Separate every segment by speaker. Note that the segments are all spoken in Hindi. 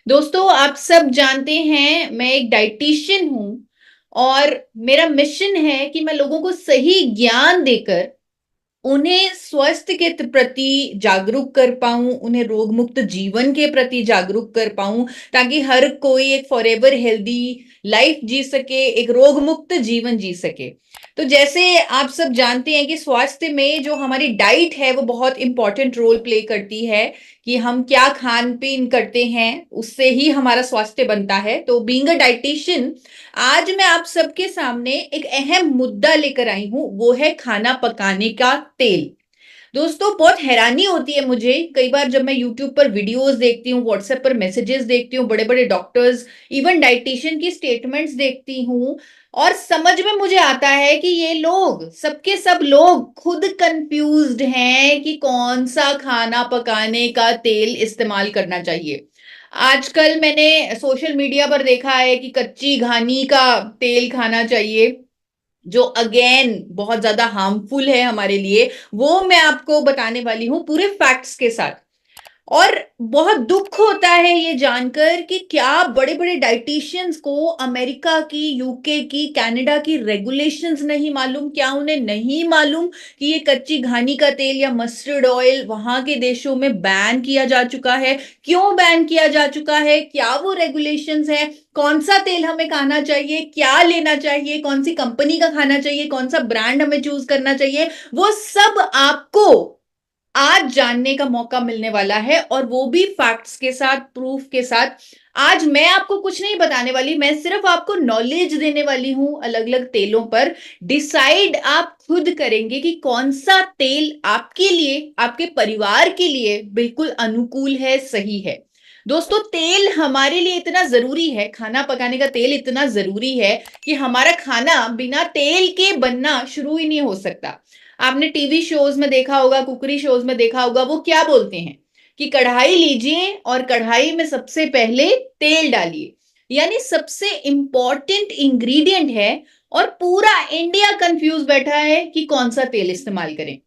Speaker 1: दोस्तों, आप सब जानते हैं मैं एक डाइटिशियन हूँ और मेरा मिशन है कि मैं लोगों को सही ज्ञान देकर उन्हें स्वास्थ्य के प्रति जागरूक कर पाऊँ, उन्हें रोग मुक्त जीवन के प्रति जागरूक कर पाऊँ, ताकि हर कोई एक फॉरएवर हेल्दी लाइफ जी सके, एक रोग मुक्त जीवन जी सके। तो जैसे आप सब जानते हैं कि स्वास्थ्य में जो हमारी डाइट है, वो बहुत इम्पोर्टेंट रोल प्ले करती है कि हम क्या खान-पीन करते हैं, उससे ही हमारा स्वास्थ्य बनता है। तो बीइंग अ डायटीशियन आज मैं आप सबके सामने एक अहम मुद्दा लेकर आई हूँ, वो है खाना पकाने का तेल। दोस्तों, बहुत हैरानी होती है मुझे कई बार जब मैं यूट्यूब पर वीडियोस देखती हूँ, व्हाट्सएप पर मैसेजेस देखती हूँ, बड़े-बड़े डॉक्टर्स, इवन डायटीशियन की स्टेटमेंट्स देखती हूँ और समझ में मुझे आता है कि ये लोग, सबके सब लोग खुद कन्फ्यूज़्ड हैं कि कौन-सा खाना पकाने का तेल इस्तेमाल करना चाहिए। आजकल मैंने सोशल मीडिया पर देखा है कि कच्ची घानी का तेल खाना चाहिए, जो अगेन बहुत ज़्यादा हार्मफुल है हमारे लिए, वो मैं आपको बताने वाली हूँ पूरे फैक्ट्स के साथ। और बहुत दुःख होता है ये जानकर कि क्या बड़े-बड़े डायटीशियंस को अमेरिका की, यूके की, कनाडा की रेगुलेशंस नहीं मालूम? क्या उन्हें नहीं मालूम कि ये कच्ची घानी का तेल या मस्टर्ड ऑयल वहाँ के देशों में बैन किया जा चुका है? क्यों बैन किया जा चुका है? क्या वो रेगुलेशंस हैं? कौन-सा तेल हमें खाना चाहिए? क्या लेना चाहिए? कौन-सी कंपनी का खाना चाहिए? कौन-सा ब्रांड हमें चूज़ करना चाहिए? वो सब आपको आज जानने का मौका मिलने वाला है और वो भी फैक्ट्स के साथ, प्रूफ के साथ। आज मैं आपको कुछ नहीं बताने वाली, मैं सिर्फ आपको नॉलेज देने वाली हूँ अलग-अलग तेलों पर। डिसाइड आप खुद करेंगे कि कौन-सा तेल आपके लिए, आपके परिवार के लिए बिल्कुल अनुकूल है, सही है। दोस्तों, तेल हमारे लिए इतना ज़रूरी है, खाना पकाने का तेल इतना ज़रूरी है कि हमारा खाना बिना तेल के बनना शुरू ही नहीं हो सकता। आपने टीवी शोज़ में देखा होगा, कुकरी शोज़ में देखा होगा, वो क्या बोलते हैं कि कढ़ाई लीजिए और कढ़ाई में सबसे पहले तेल डालिए। यानी सबसे इम्पोर्टेंट इंग्रीडिएंट है और पूरा इंडिया कन्फ्यूज़ बैठा है कि कौन-सा तेल इस्तेमाल करें।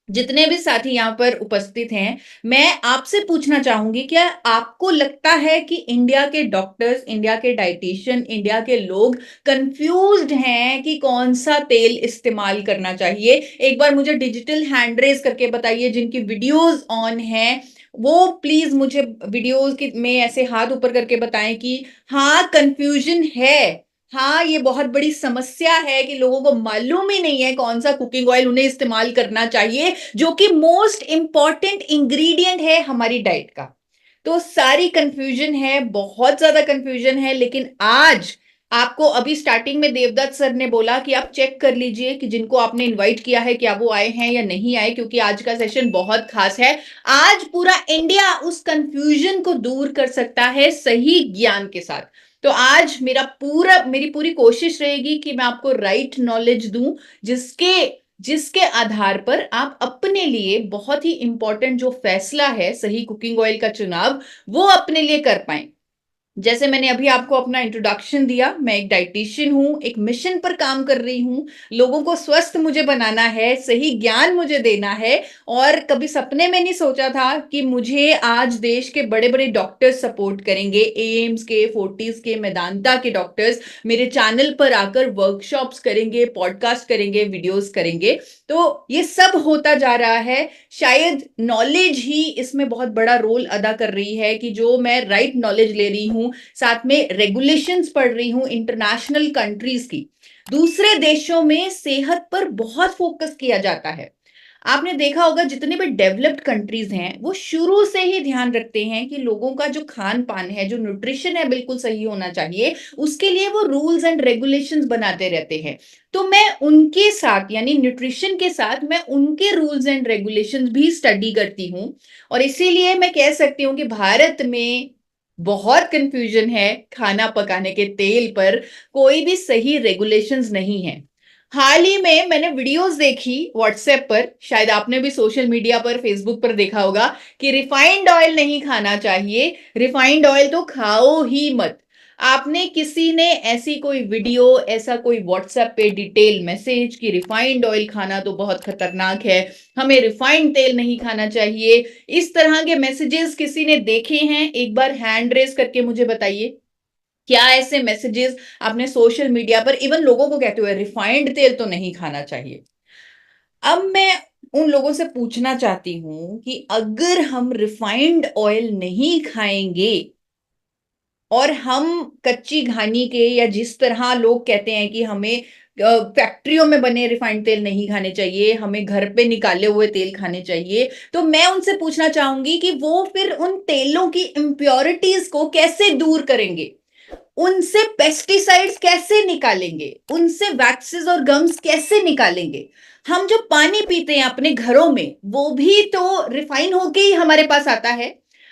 Speaker 1: जितने भी साथी यहाँ पर उपस्थित हैं, मैं आपसे पूछना चाहूँगी, क्या आपको लगता है कि इंडिया के डॉक्टर्स, इंडिया के डायटीशियन, इंडिया के लोग कन्फ्यूज़्ड हैं कि कौन-सा तेल इस्तेमाल करना चाहिए? एक बार मुझे डिजिटल हैंड रेज़ करके बताइए जिनकी वीडियोज़ ऑन हैं, वो प्लीज़ मुझे वीडियोज़ की में ऐसे हाथ ऊपर करके बताएँ कि हाँ, कन्फ्यूज़न है। हाँ, ये बहुत बड़ी समस्या है कि लोगों को मालूम ही नहीं है कौन-सा कुकिंग ऑयल उन्हें इस्तेमाल करना चाहिए, जो कि मोस्ट इम्पोर्टेंट इंग्रीडिएंट है हमारी डाइट का। तो सारी कन्फ्यूजन है, बहुत ज़्यादा कन्फ्यूजन है, लेकिन आज आपको अभी स्टार्टिंग में देवदत्त सर ने बोला कि आप चेक कर लीजिए कि जिनको आपने इनवाइट किया है, क्या वो आए हैं या नहीं आए, क्योंकि आज का सेशन बहुत खास है। आज पूरा इंडिया उस कन्फ्यूजन को दूर कर सकता है सही ज्ञान के साथ। तो आज मेरी पूरी कोशिश रहेगी कि मैं आपको राइट नॉलेज दूं, जिसके जिसके आधार पर आप अपने लिए बहुत ही इंपॉर्टेंट जो फैसला है सही कुकिंग ऑयल का चुनाव, वो अपने लिए कर पाएं। जैसे मैंने अभी आपको अपना इंट्रोडक्शन दिया, मैं एक डायटीशियन हूँ, एक मिशन पर काम कर रही हूँ, लोगों को स्वस्थ मुझे बनाना है, सही ज्ञान मुझे देना है और कभी सपने में नहीं सोचा था कि मुझे आज देश के बड़े-बड़े डॉक्टर्स सपोर्ट करेंगे, एम्स के, फोर्टिस के, मेदांता के डॉक्टर्स मेरे चैनल पर आकर वर्कशॉप्स करेंगे, पॉडकास्ट करेंगे, वीडियोज़ करेंगे। तो ये सब होता जा रहा है, शायद नॉलेज ही इसमें बहुत बड़ा रोल अदा कर रही है कि जो मैं राइट नॉलेज ले रही हूँ, साथ में रेगुलेशंस पढ़ रही हूँ इंटरनेशनल कंट्रीज की। दूसरे देशों में सेहत पर बहुत फोकस किया जाता है। आपने देखा होगा जितने भी डेवलप्ड कंट्रीज हैं, वो शुरू से ही ध्यान रखते हैं कि लोगों का जो खान-पान है, जो न्यूट्रिशन है बिल्कुल सही होना चाहिए, उसके लिए वो रूल्स एंड रेगुलेशंस बनाते रहते हैं। तो मैं उनके साथ यानी न्यूट्रिशन के साथ मैं उनके रूल्स एंड रेगुलेशंस भी स्टडी करती हूँ और इसीलिए मैं कह सकती हूँ कि भारत में बहुत कन्फ्यूजन है खाना पकाने के तेल पर, कोई भी सही रेगुलेशंस नहीं है। हाल ही में मैंने वीडियोस देखी व्हाट्सएप पर, शायद आपने भी सोशल मीडिया पर, फेसबुक पर देखा होगा कि रिफाइंड ऑयल नहीं खाना चाहिए, रिफाइंड ऑयल तो खाओ ही मत। आपने किसी ने ऐसी कोई वीडियो, ऐसा कोई व्हाट्सएप पे डिटेल मैसेज कि रिफाइंड ऑयल खाना तो बहुत खतरनाक है, हमें रिफाइंड तेल नहीं खाना चाहिए, इस तरह के मैसेजेस किसी ने देखे हैं? एक बार हैंड रेस करके मुझे बताइए। क्या ऐसे मैसेजेस आपने सोशल मीडिया पर इवन लोगों को कहते हुए रिफाइंड तेल तो नहीं खाना चाहिए? अब मैं उन लोगों से पूछना चाहती हूं कि अगर हम रिफाइंड ऑयल नहीं खाएंगे और हम कच्ची घानी के, या जिस तरह लोग कहते हैं कि हमें फैक्ट्रियों में बने रिफाइंड तेल नहीं खाने चाहिए, हमें घर पे निकाले हुए तेल खाने चाहिए, तो मैं उनसे पूछना चाहूंगी कि वो फिर उन तेलों की इम्प्योरिटीज को कैसे दूर करेंगे, उनसे पेस्टिसाइड्स कैसे निकालेंगे, उनसे वैक्सेस और गम्स कैसे निकालेंगे? हम जो पानी पीते हैं अपने घरों में, वो भी तो रिफाइन होके ही हमारे पास आता है।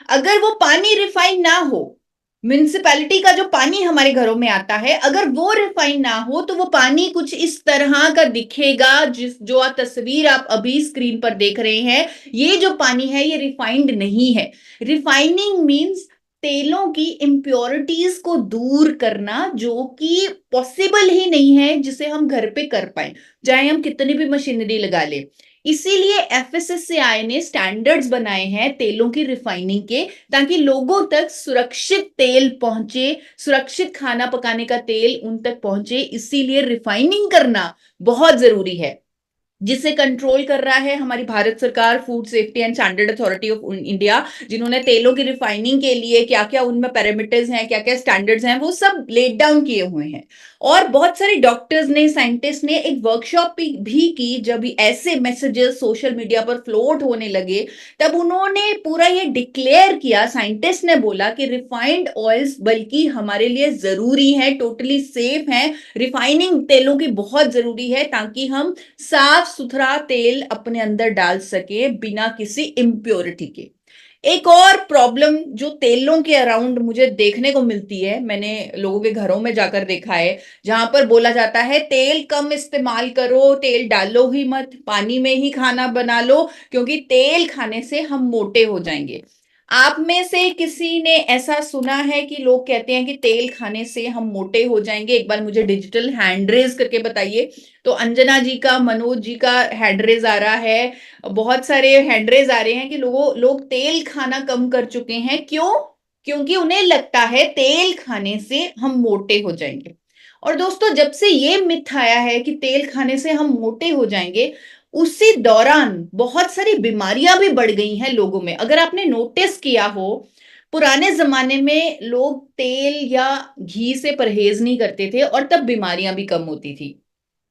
Speaker 1: अगर वो पानी रिफाइन ना हो, म्युनिसिपैलिटी का जो पानी हमारे घरों में आता है, अगर वो रिफाइन ना हो, तो वो पानी कुछ इस तरह का दिखेगा, जो तस्वीर आप अभी स्क्रीन पर देख रहे हैं, ये जो पानी है ये रिफाइंड नहीं है। रिफाइनिंग मीन्स तेलों की इम्प्योरिटीज को दूर करना, जो कि पॉसिबल ही नहीं है जिसे हम घर पे कर पाए, चाहे हम कितनी भी मशीनरी लगा ले। इसीलिए एफएसएसएआई ने स्टैंडर्ड्स बनाए हैं तेलों की रिफाइनिंग के, ताकि लोगों तक सुरक्षित तेल पहुंचे, सुरक्षित खाना पकाने का तेल उन तक पहुंचे। इसीलिए रिफाइनिंग करना बहुत जरूरी है, जिसे कंट्रोल कर रहा है हमारी भारत सरकार, food safety and standard authority of India, जिन्होंने तेलों की रिफाइनिंग के लिए क्या क्या उनमें पैरामीटर्स हैं, क्या क्या स्टैंडर्ड्स हैं, वो सब लेट डाउन किए हुए हैं। और बहुत सारे डॉक्टर्स ने, साइंटिस्ट ने एक वर्कशॉप भी की। जब ऐसे मैसेजेस सोशल मीडिया पर फ्लोट होने लगे, तब उन्होंने पूरा ये डिक्लेयर किया, साइंटिस्ट ने बोला कि रिफाइंड ऑयल्स बल्कि हमारे लिए जरूरी है, टोटली सेफ है, रिफाइनिंग तेलों की बहुत जरूरी है, ताकि हम साफ सुथरा तेल अपने अंदर डाल सके बिना किसी इम्प्योरिटी के। एक और प्रॉब्लम जो तेलों के अराउंड मुझे देखने को मिलती है, मैंने लोगों के घरों में जाकर देखा है, जहां पर बोला जाता है तेल कम इस्तेमाल करो, तेल डालो ही मत, पानी में ही खाना बना लो, क्योंकि तेल खाने से हम मोटे हो जाएंगे। आप में से किसी ने ऐसा सुना है कि लोग कहते हैं कि तेल खाने से हम मोटे हो जाएंगे? एक बार मुझे डिजिटल हैंड रेज करके बताइए। तो अंजना जी का, मनोज जी का हैंड रेज आ रहा है, बहुत सारे हैंड रेज आ रहे हैं कि लोग तेल खाना कम कर चुके हैं। क्यों? क्योंकि उन्हें लगता है तेल खाने से हम मोटे हो जाएंगे। और दोस्तों, जब से ये मिथ आया है कि तेल खाने से हम मोटे हो जाएंगे, उसी दौरान बहुत सारी बीमारियां भी बढ़ गई हैं लोगों में। अगर आपने नोटिस किया हो, पुराने जमाने में लोग तेल या घी से परहेज नहीं करते थे और तब बीमारियां भी कम होती थी।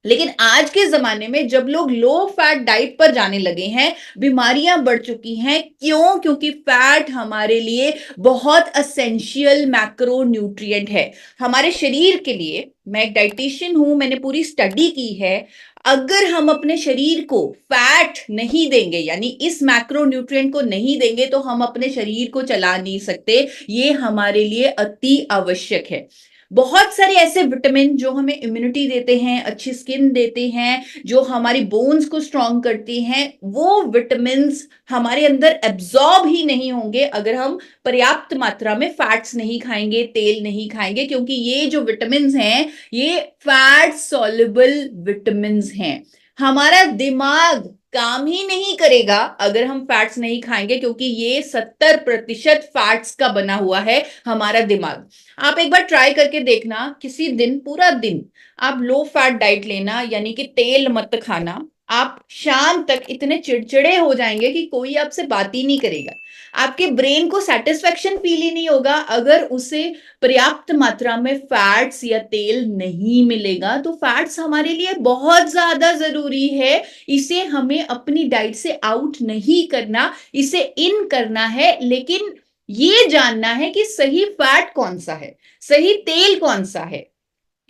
Speaker 1: लेकिन आज के जमाने में जब लोग लो फैट डाइट पर जाने लगे हैं, बीमारियां बढ़ चुकी हैं। क्यों? क्योंकि फैट हमारे लिए बहुत असेंशियल मैक्रो न्यूट्रिएंट है हमारे शरीर के लिए। मैं एक डाइटिशियन हूं, मैंने पूरी स्टडी की है। अगर हम अपने शरीर को फैट नहीं देंगे, यानी इस मैक्रो न्यूट्रिएंट को नहीं देंगे, तो हम अपने शरीर को चला नहीं सकते। ये हमारे लिए अति आवश्यक है। बहुत सारे ऐसे विटामिन जो हमें इम्यूनिटी देते हैं, अच्छी स्किन देते हैं, जो हमारी बोन्स को स्ट्रांग करती हैं, वो विटामिन्स हमारे अंदर एब्जॉर्ब ही नहीं होंगे अगर हम पर्याप्त मात्रा में फैट्स नहीं खाएंगे, तेल नहीं खाएंगे। क्योंकि ये जो विटामिन्स हैं, ये फैट सॉल्युबल विटामिन्स हैं। हमारा दिमाग काम ही नहीं करेगा अगर हम फैट्स नहीं खाएंगे, क्योंकि ये 70% फैट्स का बना हुआ है हमारा दिमाग। आप एक बार ट्राई करके देखना, किसी दिन पूरा दिन आप लो फैट डाइट लेना, यानी कि तेल मत खाना। आप शाम तक इतने चिड़चिड़े हो जाएंगे कि कोई आपसे बात ही नहीं करेगा। आपके ब्रेन को सेटिस्फेक्शन फील ही नहीं होगा अगर उसे पर्याप्त मात्रा में फैट्स या तेल नहीं मिलेगा। तो फैट्स हमारे लिए बहुत ज्यादा जरूरी है। इसे हमें अपनी डाइट से आउट नहीं करना, इसे इन करना है। लेकिन ये जानना है कि सही फैट कौन सा है, सही तेल कौन सा है।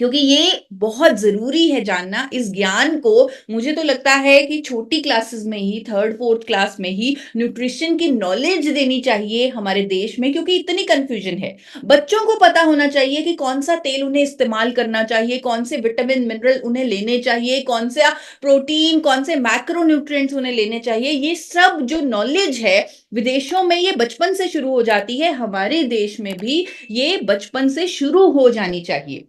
Speaker 1: क्योंकि ये बहुत जरूरी है जानना। इस ज्ञान को मुझे तो लगता है कि छोटी क्लासेस में ही, थर्ड फोर्थ क्लास में ही न्यूट्रिशन की नॉलेज देनी चाहिए हमारे देश में, क्योंकि इतनी कंफ्यूजन है। बच्चों को पता होना चाहिए कि कौन सा तेल उन्हें इस्तेमाल करना चाहिए, कौन से विटामिन मिनरल उन्हें लेने चाहिए, कौन सा प्रोटीन, कौन से मैक्रो न्यूट्रिएंट्स उन्हें लेने चाहिए। ये सब जो नॉलेज है विदेशों में ये बचपन से शुरू हो जाती है, हमारे देश में भी ये बचपन से शुरू हो जानी चाहिए।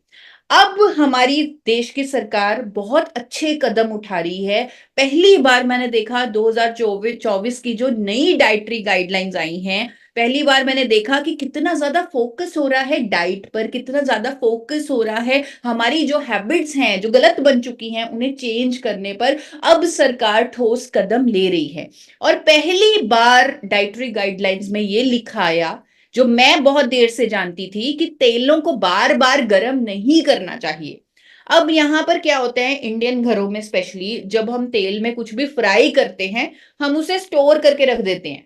Speaker 1: अब हमारी देश की सरकार बहुत अच्छे कदम उठा रही है। पहली बार मैंने देखा 2024 की जो नई डाइटरी गाइडलाइंस आई हैं, पहली बार मैंने देखा कि कितना ज्यादा फोकस हो रहा है डाइट पर, कितना ज्यादा फोकस हो रहा है हमारी जो हैबिट्स हैं जो गलत बन चुकी हैं उन्हें चेंज करने पर। अब सरकार ठोस कदम ले रही है और पहली बार डाइटरी गाइडलाइंस में ये लिखा आया, जो मैं बहुत देर से जानती थी, कि तेलों को बार बार गर्म नहीं करना चाहिए। अब यहां पर क्या होता है, इंडियन घरों में स्पेशली जब हम तेल में कुछ भी फ्राई करते हैं, हम उसे स्टोर करके रख देते हैं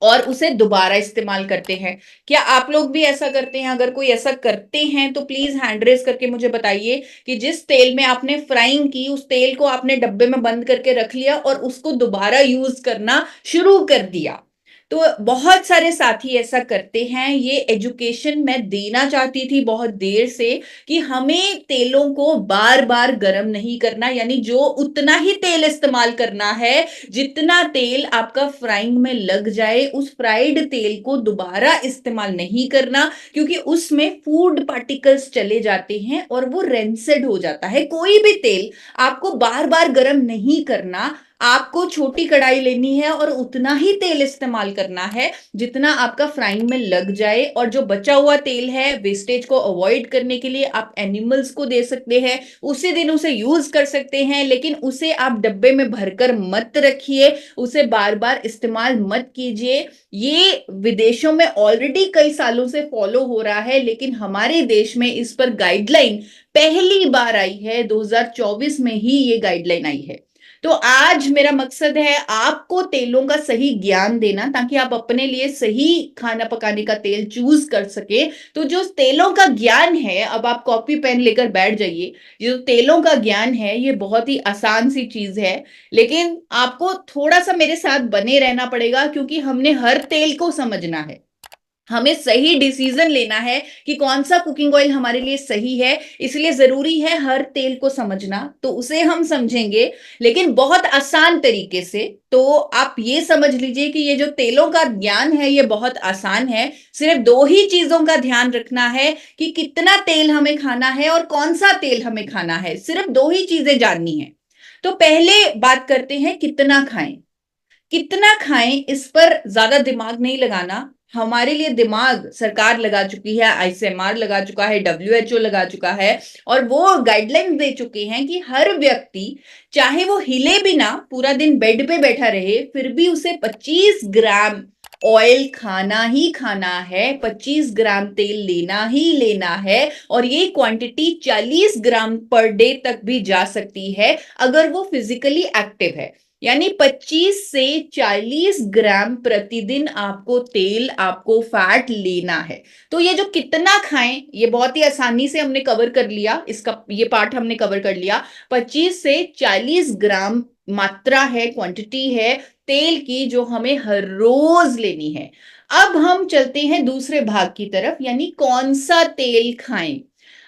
Speaker 1: और उसे दोबारा इस्तेमाल करते हैं। क्या आप लोग भी ऐसा करते हैं? अगर कोई ऐसा करते हैं तो प्लीज हैंड रेज करके मुझे बताइए कि जिस तेल में आपने फ्राइंग की उस तेल को आपने डब्बे में बंद करके रख लिया और उसको दोबारा यूज करना शुरू कर दिया। तो बहुत सारे साथी ऐसा करते हैं। ये एजुकेशन मैं देना चाहती थी बहुत देर से कि हमें तेलों को बार बार गर्म नहीं करना, यानी जो उतना ही तेल इस्तेमाल करना है जितना तेल आपका फ्राइंग में लग जाए, उस फ्राइड तेल को दोबारा इस्तेमाल नहीं करना, क्योंकि उसमें फूड पार्टिकल्स चले जाते हैं और वो रेंसेड हो जाता है। कोई भी तेल आपको बार बार गर्म नहीं करना, आपको छोटी कढ़ाई लेनी है और उतना ही तेल इस्तेमाल करना है जितना आपका फ्राइंग में लग जाए। और जो बचा हुआ तेल है, वेस्टेज को अवॉइड करने के लिए आप एनिमल्स को दे सकते हैं, उसी दिन उसे यूज कर सकते हैं, लेकिन उसे आप डब्बे में भरकर मत रखिए, उसे बार बार इस्तेमाल मत कीजिए। ये विदेशों में ऑलरेडी कई सालों से फॉलो हो रहा है, लेकिन हमारे देश में इस पर गाइडलाइन पहली बार आई है, 2024 में ही ये गाइडलाइन आई है। तो आज मेरा मकसद है आपको तेलों का सही ज्ञान देना, ताकि आप अपने लिए सही खाना पकाने का तेल चूज कर सके। तो जो तेलों का ज्ञान है, अब आप कॉपी पेन लेकर बैठ जाइए। जो तेलों का ज्ञान है ये बहुत ही आसान सी चीज है, लेकिन आपको थोड़ा सा मेरे साथ बने रहना पड़ेगा, क्योंकि हमने हर तेल को समझना है। हमें सही डिसीजन लेना है कि कौन सा कुकिंग ऑयल हमारे लिए सही है, इसलिए जरूरी है हर तेल को समझना। तो उसे हम समझेंगे, लेकिन बहुत आसान तरीके से। तो आप ये समझ लीजिए कि ये जो तेलों का ज्ञान है ये बहुत आसान है। सिर्फ दो ही चीजों का ध्यान रखना है कि कितना तेल हमें खाना है और कौन सा तेल हमें खाना है, सिर्फ दो ही चीजें जाननी है। तो पहले बात करते हैं कितना खाएं। कितना खाएं इस पर ज्यादा दिमाग नहीं लगाना। हमारे लिए दिमाग सरकार लगा चुकी है, आईसीएमआर लगा चुका है, डब्ल्यूएचओ लगा चुका है, और वो गाइडलाइंस दे चुके हैं कि हर व्यक्ति चाहे वो हिले भी ना, पूरा दिन बेड पे बैठा रहे, फिर भी उसे 25 ग्राम ऑयल खाना ही खाना है, 25 ग्राम तेल लेना ही लेना है। और ये क्वांटिटी 40 ग्राम पर डे तक भी जा सकती है अगर वो फिजिकली एक्टिव है। यानी 25 से 40 ग्राम प्रतिदिन आपको तेल, आपको फैट लेना है। तो ये जो कितना खाएं ये बहुत ही आसानी से हमने कवर कर लिया, इसका ये पार्ट हमने कवर कर लिया। 25 से 40 ग्राम मात्रा है, क्वांटिटी है तेल की, जो हमें हर रोज लेनी है। अब हम चलते हैं दूसरे भाग की तरफ, यानी कौन सा तेल खाएं।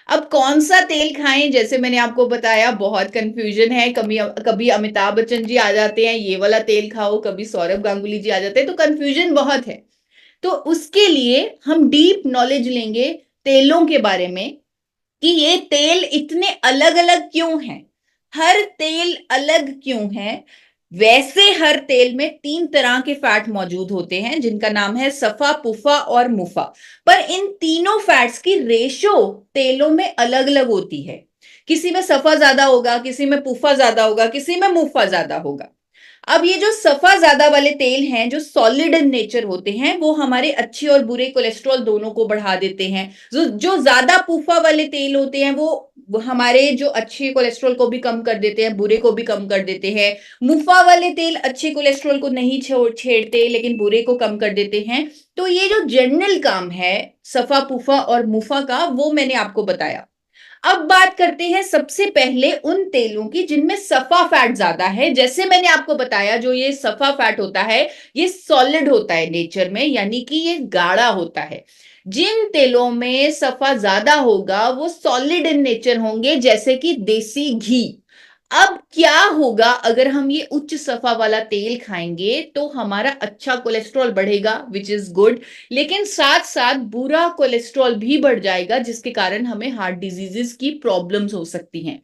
Speaker 1: अब कौन सा तेल खाएं, जैसे मैंने आपको बताया बहुत कंफ्यूजन है। कभी कभी अमिताभ बच्चन जी आ जाते हैं, ये वाला तेल खाओ, कभी सौरभ गांगुली जी आ जाते हैं, तो कंफ्यूजन बहुत है। तो उसके लिए हम डीप नॉलेज लेंगे तेलों के बारे में, कि ये तेल इतने अलग अलग क्यों हैं, हर तेल अलग क्यों है। वैसे हर तेल में 3 तरह के फैट मौजूद होते हैं, जिनका नाम है सफा, पुफा और मुफा। पर इन तीनों फैट्स की रेशो तेलों में अलग अलग होती है। किसी में सफा ज्यादा होगा, किसी में पुफा ज्यादा होगा, किसी में मुफा ज्यादा होगा। अब ये जो सफा ज्यादा वाले तेल हैं, जो सॉलिड इन नेचर होते हैं, वो हमारे अच्छे और बुरे कोलेस्ट्रॉल दोनों को बढ़ा देते हैं। जो ज्यादा पुफा वाले तेल होते हैं वो हमारे जो अच्छे कोलेस्ट्रॉल को भी कम कर देते हैं, बुरे को भी कम कर देते हैं। मुफा वाले तेल अच्छे कोलेस्ट्रॉल को नहीं छेड़ते, लेकिन बुरे को कम कर देते हैं। तो ये जो जनरल काम है सफा, पुफा और मुफा का, वो मैंने आपको बताया। अब बात करते हैं सबसे पहले उन तेलों की जिनमें सफा फैट ज्यादा है। जैसे मैंने आपको बताया, जो ये सफा फैट होता है ये सॉलिड होता है नेचर में, यानी कि ये गाढ़ा होता है। जिन तेलों में सफा ज्यादा होगा वो सॉलिड इन नेचर होंगे, जैसे कि देसी घी। अब क्या होगा अगर हम ये उच्च सफा वाला तेल खाएंगे, तो हमारा अच्छा कोलेस्ट्रॉल बढ़ेगा, विच इज गुड, लेकिन साथ साथ बुरा कोलेस्ट्रॉल भी बढ़ जाएगा, जिसके कारण हमें हार्ट डिजीजेस की प्रॉब्लम्स हो सकती हैं।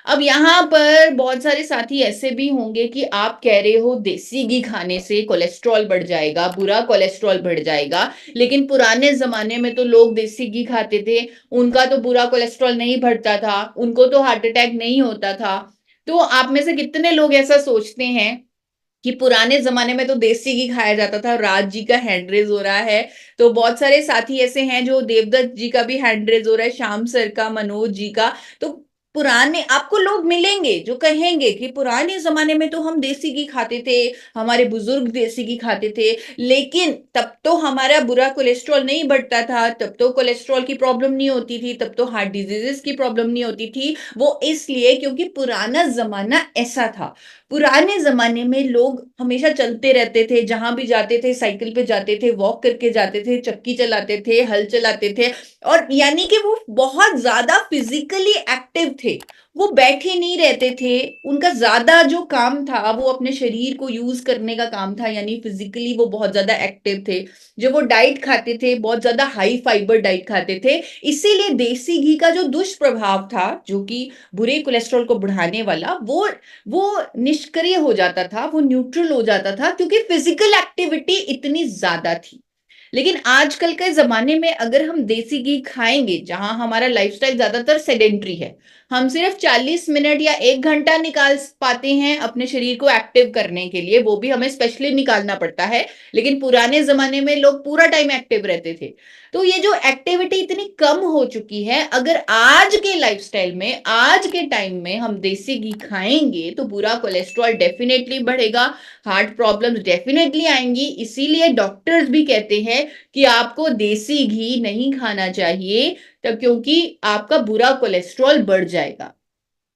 Speaker 1: अब यहां पर बहुत सारे साथी ऐसे भी होंगे कि आप कह रहे हो देसी घी खाने से कोलेस्ट्रॉल बढ़ जाएगा, बुरा कोलेस्ट्रॉल बढ़ जाएगा, लेकिन पुराने जमाने में तो लोग देसी घी खाते थे, उनका तो बुरा कोलेस्ट्रॉल नहीं बढ़ता था, उनको तो हार्ट अटैक नहीं होता था। तो आप में से कितने लोग ऐसा सोचते हैं कि पुराने जमाने में तो देसी घी खाया जाता था? राज जी का हैंड रेज हो रहा है। तो बहुत सारे साथी ऐसे हैं, जो देवदत्त जी का भी हैंड रेज हो रहा है, श्याम सर का, मनोज जी का। तो पुराने आपको लोग मिलेंगे जो कहेंगे कि पुराने जमाने में तो हम देसी घी खाते थे, हमारे बुजुर्ग देसी घी खाते थे, लेकिन तब तो हमारा बुरा कोलेस्ट्रॉल नहीं बढ़ता था, तब तो कोलेस्ट्रॉल की प्रॉब्लम नहीं होती थी, तब तो हार्ट डिजीजेस की प्रॉब्लम नहीं होती थी। वो इसलिए क्योंकि पुराना जमाना ऐसा था। पुराने जमाने में लोग हमेशा चलते रहते थे, जहां भी जाते थे साइकिल पे जाते थे, वॉक करके जाते थे, चक्की चलाते थे, हल चलाते थे, और यानी कि वो बहुत ज्यादा फिजिकली एक्टिव थे। वो बैठे नहीं रहते थे, उनका ज्यादा जो काम था वो अपने शरीर को यूज करने का काम था, यानी फिजिकली वो बहुत ज्यादा एक्टिव थे। जो वो डाइट खाते थे, बहुत ज्यादा हाई फाइबर डाइट खाते थे। इसीलिए देसी घी का जो दुष्प्रभाव था, जो कि बुरे कोलेस्ट्रॉल को बढ़ाने वाला, वो निष्क्रिय हो जाता था, वो न्यूट्रल हो जाता था, क्योंकि फिजिकल एक्टिविटी इतनी ज्यादा थी। लेकिन आजकल के जमाने में अगर हम देसी घी खाएंगे, जहां हमारा लाइफस्टाइल ज्यादातर सेडेंट्री है, हम सिर्फ 40 मिनट या 1 घंटा निकाल पाते हैं अपने शरीर को एक्टिव करने के लिए, वो भी हमें स्पेशली निकालना पड़ता है। लेकिन पुराने जमाने में लोग पूरा टाइम एक्टिव रहते थे। तो ये जो एक्टिविटी इतनी कम हो चुकी है, अगर आज के लाइफस्टाइल में, आज के टाइम में हम देसी घी खाएंगे, तो बुरा कोलेस्ट्रॉल डेफिनेटली बढ़ेगा, हार्ट प्रॉब्लम्स डेफिनेटली आएंगी। इसीलिए डॉक्टर्स भी कहते हैं कि आपको देसी घी नहीं खाना चाहिए, तब क्योंकि आपका बुरा कोलेस्ट्रॉल बढ़ जाएगा।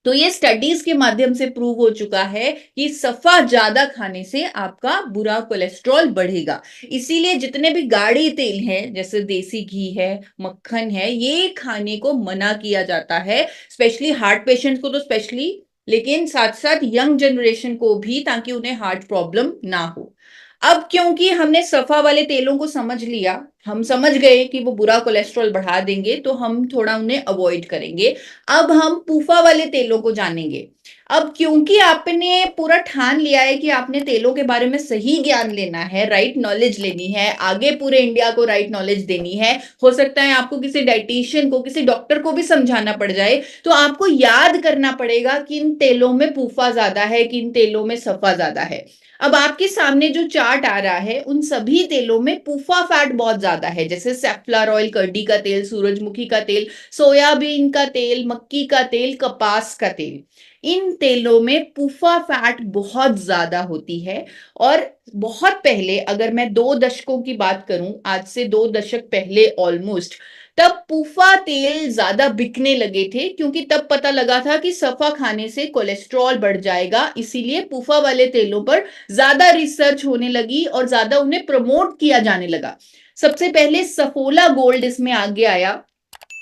Speaker 1: तो ये स्टडीज के माध्यम से प्रूव हो चुका है कि सफा ज्यादा खाने से आपका बुरा कोलेस्ट्रॉल बढ़ेगा। इसीलिए जितने भी गाढ़े तेल हैं, जैसे देसी घी है, मक्खन है, ये खाने को मना किया जाता है, स्पेशली हार्ट पेशेंट्स को तो स्पेशली, लेकिन साथ साथ यंग जनरेशन को भी, ताकि उन्हें हार्ट प्रॉब्लम ना हो। अब क्योंकि हमने सफा वाले तेलों को समझ लिया, हम समझ गए कि वो बुरा कोलेस्ट्रॉल बढ़ा देंगे, तो हम थोड़ा उन्हें अवॉइड करेंगे। अब हम पूफा वाले तेलों को जानेंगे। अब क्योंकि आपने पूरा ठान लिया है कि आपने तेलों के बारे में सही ज्ञान लेना है, राइट नॉलेज लेनी है, आगे पूरे इंडिया को राइट नॉलेज देनी है, हो सकता है आपको किसी डाइटिशियन को, किसी डॉक्टर को भी समझाना पड़ जाए, तो आपको याद करना पड़ेगा किन तेलों में पूफा ज्यादा है, किन तेलों में सफा ज्यादा है। अब आपके सामने जो चार्ट आ रहा है, उन सभी तेलों में पूफा फैट बहुत ज्यादा है, जैसे सेफ्लॉर ऑयल, करडी का तेल, सूरजमुखी का तेल, सोयाबीन का तेल, मक्की का तेल, कपास का तेल। इन तेलों में पूफा फैट बहुत ज्यादा होती है। और बहुत पहले, अगर मैं 2 दशकों की बात करूं, आज से 2 दशक पहले ऑलमोस्ट, तब पूफा तेल ज्यादा बिकने लगे थे, क्योंकि तब पता लगा था कि सफा खाने से कोलेस्ट्रॉल बढ़ जाएगा। इसीलिए पूफा वाले तेलों पर ज्यादा रिसर्च होने लगी और ज्यादा उन्हें प्रमोट किया जाने लगा। सबसे पहले सफोला गोल्ड इसमें आगे आया,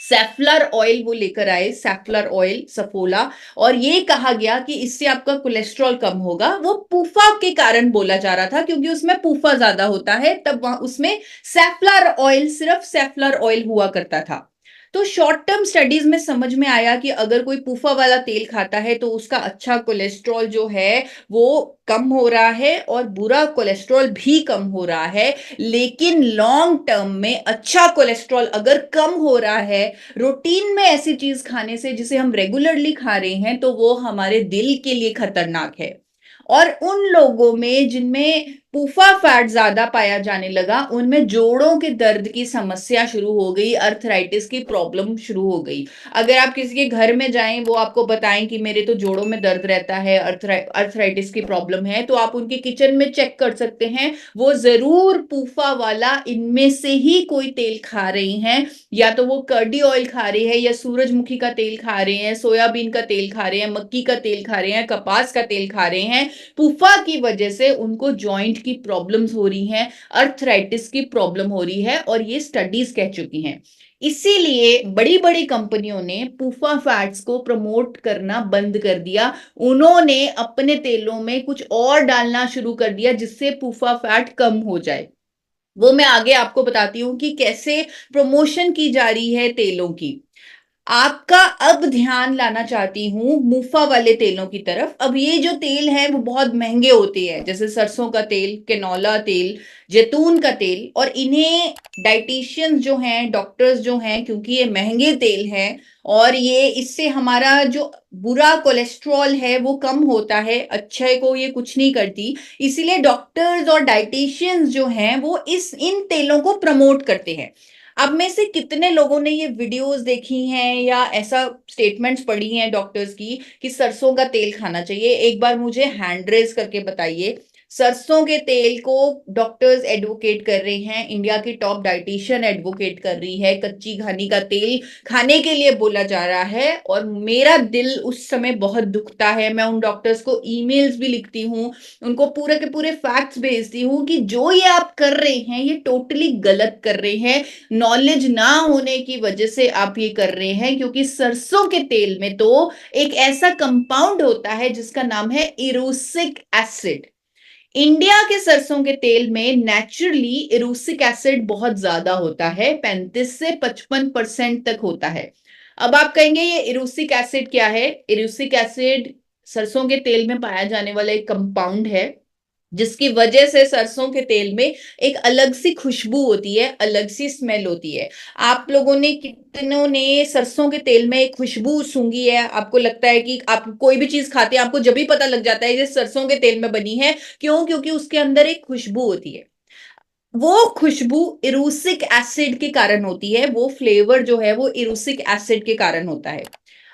Speaker 1: सैफलर ऑयल वो लेकर आए, सैफलर ऑयल, सफोला, और ये कहा गया कि इससे आपका कोलेस्ट्रॉल कम होगा। वो पूफा के कारण बोला जा रहा था, क्योंकि उसमें पूफा ज्यादा होता है, तब वहां उसमें सैफलर ऑयल, सिर्फ सैफलर ऑयल हुआ करता था। तो शॉर्ट टर्म स्टडीज में समझ में आया कि अगर कोई पूफा वाला तेल खाता है, तो उसका अच्छा कोलेस्ट्रॉल जो है वो कम हो रहा है, और बुरा कोलेस्ट्रॉल भी कम हो रहा है। लेकिन लॉन्ग टर्म में अच्छा कोलेस्ट्रॉल अगर कम हो रहा है रूटीन में ऐसी चीज खाने से, जिसे हम रेगुलरली खा रहे हैं, तो वो हमारे दिल के लिए खतरनाक है। और उन लोगों में जिनमें पूफा फैट ज्यादा पाया जाने लगा, उनमें जोड़ों के दर्द की समस्या शुरू हो गई, अर्थराइटिस की प्रॉब्लम शुरू हो गई। अगर आप किसी के घर में जाएं, वो आपको बताएं कि मेरे तो जोड़ों में दर्द रहता है, अर्थराइटिस की प्रॉब्लम है, तो आप उनके किचन में चेक कर सकते हैं, वो जरूर पूफा वाला इनमें से ही कोई तेल खा रही हैं। या तो वो कर्डी ऑयल खा रही है, या सूरजमुखी का तेल खा रहे हैं, सोयाबीन का तेल खा रहे हैं, मक्की का तेल खा रहे हैं, कपास का तेल खा रहे हैं। पूफा की वजह से उनको जॉइंट की प्रॉब्लम्स हो रही हैं, अर्थराइटिस की प्रॉब्लम हो रही है, और ये स्टडीज कह चुकी हैं। इसीलिए बड़ी बड़ी कंपनियों ने पूफा फैट्स को प्रमोट करना बंद कर दिया। उन्होंने अपने तेलों में कुछ और डालना शुरू कर दिया जिससे पूफा फैट कम हो जाए। वो मैं आगे आपको बताती हूं कि कैसे प्रमोशन की जा रही है तेलों की। आपका अब ध्यान लाना चाहती हूं मुफा वाले तेलों की तरफ। अब ये जो तेल है वो बहुत महंगे होते हैं, जैसे सरसों का तेल, कैनोला तेल, जैतून का तेल, और इन्हें डाइटिशियंस जो हैं, डॉक्टर्स जो हैं, क्योंकि ये महंगे तेल हैं और ये इससे हमारा जो बुरा कोलेस्ट्रॉल है वो कम होता है, अच्छे को ये कुछ नहीं करती, इसीलिए डॉक्टर्स और डाइटिशियंस जो हैं वो इन तेलों को प्रमोट करते हैं। अब में से कितने लोगों ने ये वीडियोस देखी हैं या ऐसा स्टेटमेंट्स पढ़ी हैं डॉक्टर्स की कि सरसों का तेल खाना चाहिए? एक बार मुझे हैंड रेज करके बताइए। सरसों के तेल को डॉक्टर्स एडवोकेट कर रहे हैं, इंडिया की टॉप डाइटिशियन एडवोकेट कर रही है, कच्ची घानी का तेल खाने के लिए बोला जा रहा है, और मेरा दिल उस समय बहुत दुखता है। मैं उन डॉक्टर्स को ईमेल्स भी लिखती हूँ, उनको पूरे के पूरे फैक्ट्स भेजती हूँ कि जो ये आप कर रहे हैं ये टोटली गलत कर रहे हैं, नॉलेज ना होने की वजह से आप ये कर रहे हैं। क्योंकि सरसों के तेल में तो एक ऐसा कंपाउंड होता है जिसका नाम है इरूसिक एसिड। इंडिया के सरसों के तेल में नेचुरली इरूसिक एसिड बहुत ज्यादा होता है, 35 से 55% तक होता है। अब आप कहेंगे ये इरूसिक एसिड क्या है? इरूसिक एसिड सरसों के तेल में पाया जाने वाला एक कंपाउंड है जिसकी वजह से सरसों के तेल में एक अलग सी खुशबू होती है, अलग सी स्मेल होती है। आप लोगों ने कितनों ने सरसों के तेल में एक खुशबू सूंघी है? आपको लगता है कि आप कोई भी चीज खाते हैं आपको जब भी पता लग जाता है ये सरसों के तेल में बनी है, क्यों? क्योंकि उसके अंदर एक खुशबू होती है। वो खुशबू इरूसिक एसिड के कारण होती है, वो फ्लेवर जो है वो इरूसिक एसिड के कारण होता है।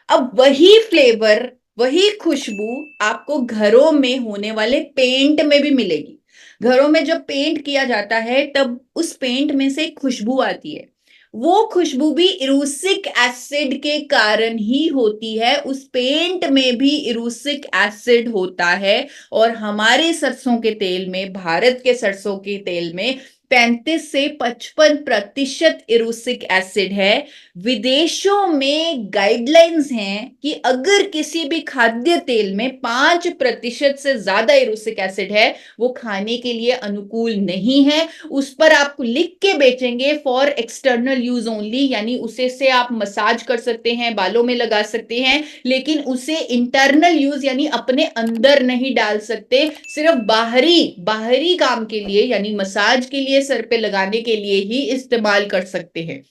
Speaker 1: अब वही फ्लेवर, वही खुशबू आपको घरों में होने वाले पेंट में भी मिलेगी। घरों में जब पेंट किया जाता है तब उस पेंट में से खुशबू आती है, वो खुशबू भी इरूसिक एसिड के कारण ही होती है, उस पेंट में भी इरूसिक एसिड होता है। और हमारे सरसों के तेल में, भारत के सरसों के तेल में 35 से 55% इरूसिक एसिड है। विदेशों में गाइडलाइंस हैं कि अगर किसी भी खाद्य तेल में 5% से ज्यादा इरूसिक एसिड है वो खाने के लिए अनुकूल नहीं है। उस पर आपको लिख के बेचेंगे फॉर एक्सटर्नल यूज ओनली, यानी उसे से आप मसाज कर सकते हैं, बालों में लगा सकते हैं, लेकिन उसे इंटरनल यूज यानी अपने अंदर नहीं डाल सकते, सिर्फ बाहरी बाहरी काम के लिए यानी मसाज के लिए, सर पे लगाने के लिए ही इस्तेमाल कर सकते हैं।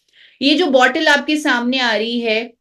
Speaker 1: ये जो बॉटल आपके सामने आ रही है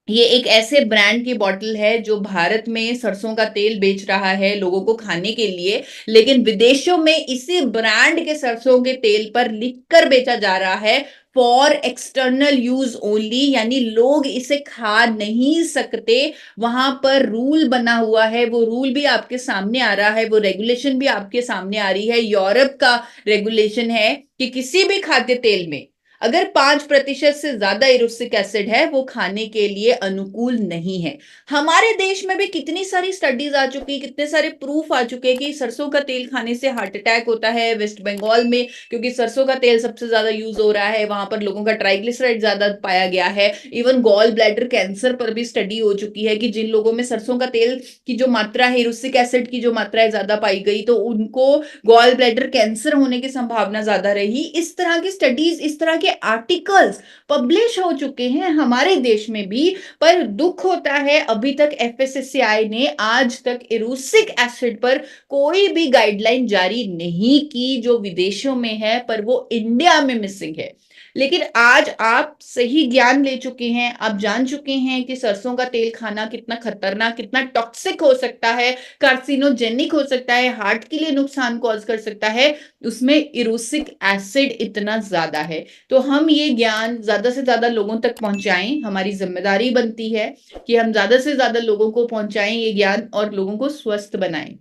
Speaker 1: ये एक ऐसे ब्रांड की बॉटल है जो भारत में सरसों का तेल बेच रहा है लोगों को खाने के लिए, लेकिन विदेशों में इसी ब्रांड के सरसों के तेल पर लिखकर बेचा जा रहा है फॉर एक्सटर्नल यूज ओनली, यानी लोग इसे खा नहीं सकते। वहां पर रूल बना हुआ है, वो रूल भी आपके सामने आ रहा है, वो रेगुलेशन भी आपके सामने आ रही है। यूरोप का रेगुलेशन है कि किसी भी खाद्य तेल में अगर 5% से ज्यादा इरूसिक एसिड है वो खाने के लिए अनुकूल नहीं है। हमारे देश में भी कितनी सारी स्टडीज आ चुकी, कितने सारे प्रूफ आ चुके कि सरसों का तेल खाने से हार्ट अटैक होता है। वेस्ट बंगाल में क्योंकि सरसों का तेल सबसे ज्यादा यूज हो रहा है, वहां पर लोगों का ट्राइग्लिसराइड ज्यादा पाया गया है। इवन गॉल ब्लैडर कैंसर पर भी स्टडी हो चुकी है कि जिन लोगों में सरसों का तेल की जो मात्रा है, इरूसिक एसिड की जो मात्रा है ज्यादा पाई गई, तो उनको गॉल ब्लैडर कैंसर होने की संभावना ज्यादा रही। इस तरह की स्टडीज, इस तरह के आर्टिकल्स पब्लिश हो चुके हैं हमारे देश में भी। पर दुख होता है अभी तक एफएसएसएआई ने आज तक इरूसिक एसिड पर कोई भी गाइडलाइन जारी नहीं की जो विदेशों में है, पर वो इंडिया में मिसिंग है। लेकिन आज आप सही ज्ञान ले चुके हैं, आप जान चुके हैं कि सरसों का तेल खाना कितना खतरनाक, कितना टॉक्सिक हो सकता है, कार्सिनोजेनिक हो सकता है, हार्ट के लिए नुकसान कॉज कर सकता है, उसमें इरूसिक एसिड इतना ज्यादा है। तो हम ये ज्ञान ज्यादा से ज्यादा लोगों तक पहुंचाएं, हमारी जिम्मेदारी बनती है कि हम ज्यादा से ज्यादा लोगों को पहुंचाएं ये ज्ञान और लोगों को स्वस्थ बनाएं।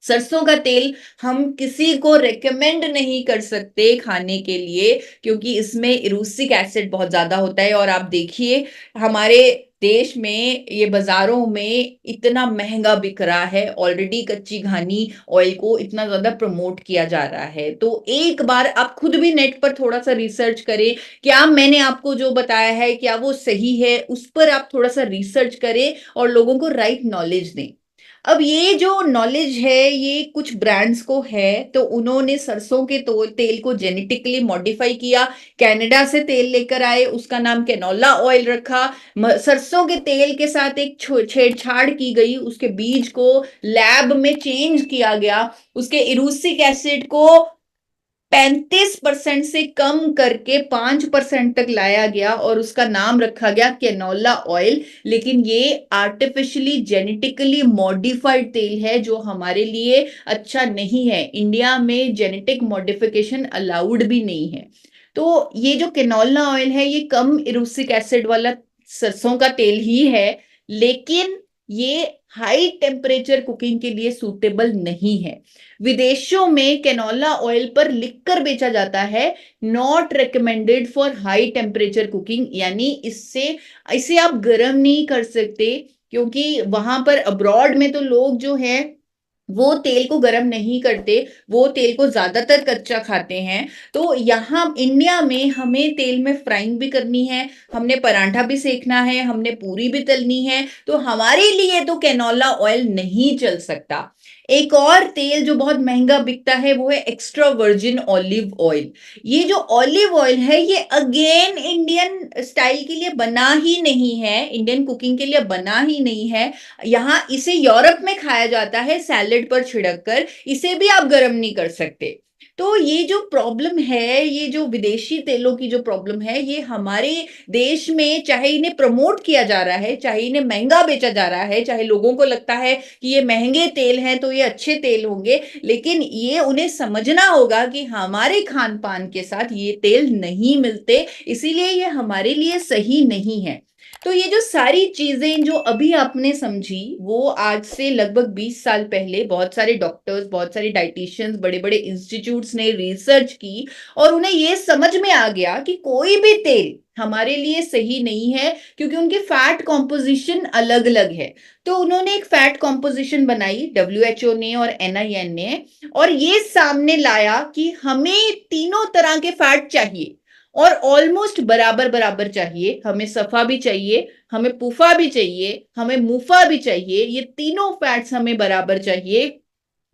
Speaker 1: सरसों का तेल हम किसी को रेकमेंड नहीं कर सकते खाने के लिए, क्योंकि इसमें इरूसिक एसिड बहुत ज्यादा होता है। और आप देखिए हमारे देश में ये बाजारों में इतना महंगा बिक रहा है, ऑलरेडी कच्ची घानी ऑयल को इतना ज्यादा प्रमोट किया जा रहा है। तो एक बार आप खुद भी नेट पर थोड़ा सा रिसर्च करें, क्या मैंने आपको जो बताया है क्या वो सही है, उस पर आप थोड़ा सा रिसर्च करें और लोगों को राइट नॉलेज दें। अब ये जो नॉलेज है ये कुछ ब्रांड्स को है, तो उन्होंने सरसों के तेल को जेनेटिकली मॉडिफाई किया, कनाडा से तेल लेकर आए, उसका नाम कैनोला ऑयल रखा। सरसों के तेल के साथ एक छेड़छाड़ की गई, उसके बीज को लैब में चेंज किया गया, उसके इरूसिक एसिड को 35% से कम करके 5% तक लाया गया और उसका नाम रखा गया कैनोला ऑयल। लेकिन ये आर्टिफिशियली जेनेटिकली मॉडिफाइड तेल है जो हमारे लिए अच्छा नहीं है। इंडिया में जेनेटिक मॉडिफिकेशन अलाउड भी नहीं है। तो ये जो कैनोला ऑयल है ये कम इरूसिक एसिड वाला सरसों का तेल ही है, लेकिन ये हाई टेम्परेचर कुकिंग के लिए सूटेबल नहीं है। विदेशों में कैनोला ऑयल पर लिखकर बेचा जाता है not recommended for high temperature cooking, यानी इसे आप गर्म नहीं कर सकते, क्योंकि वहां पर अब्रॉड में तो लोग जो हैं वो तेल को गर्म नहीं करते, वो तेल को ज्यादातर कच्चा खाते हैं। तो यहाँ इंडिया में हमें तेल में फ्राइंग भी करनी है, हमने पराठा भी सेकना है, हमने पूरी भी तलनी है, तो हमारे लिए तो कैनोला ऑयल नहीं चल सकता। एक और तेल जो बहुत महंगा बिकता है वो है एक्स्ट्रा वर्जिन ऑलिव ऑयल। ये जो ऑलिव ऑयल है ये अगेन इंडियन स्टाइल के लिए बना ही नहीं है, इंडियन कुकिंग के लिए बना ही नहीं है। यहाँ इसे यूरोप में खाया जाता है सैलेड पर छिड़क कर, इसे भी आप गर्म नहीं कर सकते। तो ये जो प्रॉब्लम है, ये जो विदेशी तेलों की जो प्रॉब्लम है, ये हमारे देश में चाहे इन्हें प्रमोट किया जा रहा है, चाहे इन्हें महंगा बेचा जा रहा है, चाहे लोगों को लगता है कि ये महंगे तेल हैं तो ये अच्छे तेल होंगे, लेकिन ये उन्हें समझना होगा कि हमारे खान पान के साथ ये तेल नहीं मिलते, इसीलिए ये हमारे लिए सही नहीं है। तो ये जो सारी चीजें जो अभी आपने समझी वो आज से लगभग 20 साल पहले बहुत सारे डॉक्टर्स, बहुत सारे डाइटिशियंस, बड़े बड़े इंस्टीट्यूट्स ने रिसर्च की और उन्हें ये समझ में आ गया कि कोई भी तेल हमारे लिए सही नहीं है, क्योंकि उनके फैट कॉम्पोजिशन अलग अलग है। तो उन्होंने एक फैट कॉम्पोजिशन बनाई WHO ने और NIN ने, और ये सामने लाया कि हमें तीनों तरह के फैट चाहिए और ऑलमोस्ट बराबर बराबर चाहिए। हमें सफा भी चाहिए, हमें पुफा भी चाहिए, हमें मुफा भी चाहिए, ये तीनों फैट्स हमें बराबर चाहिए।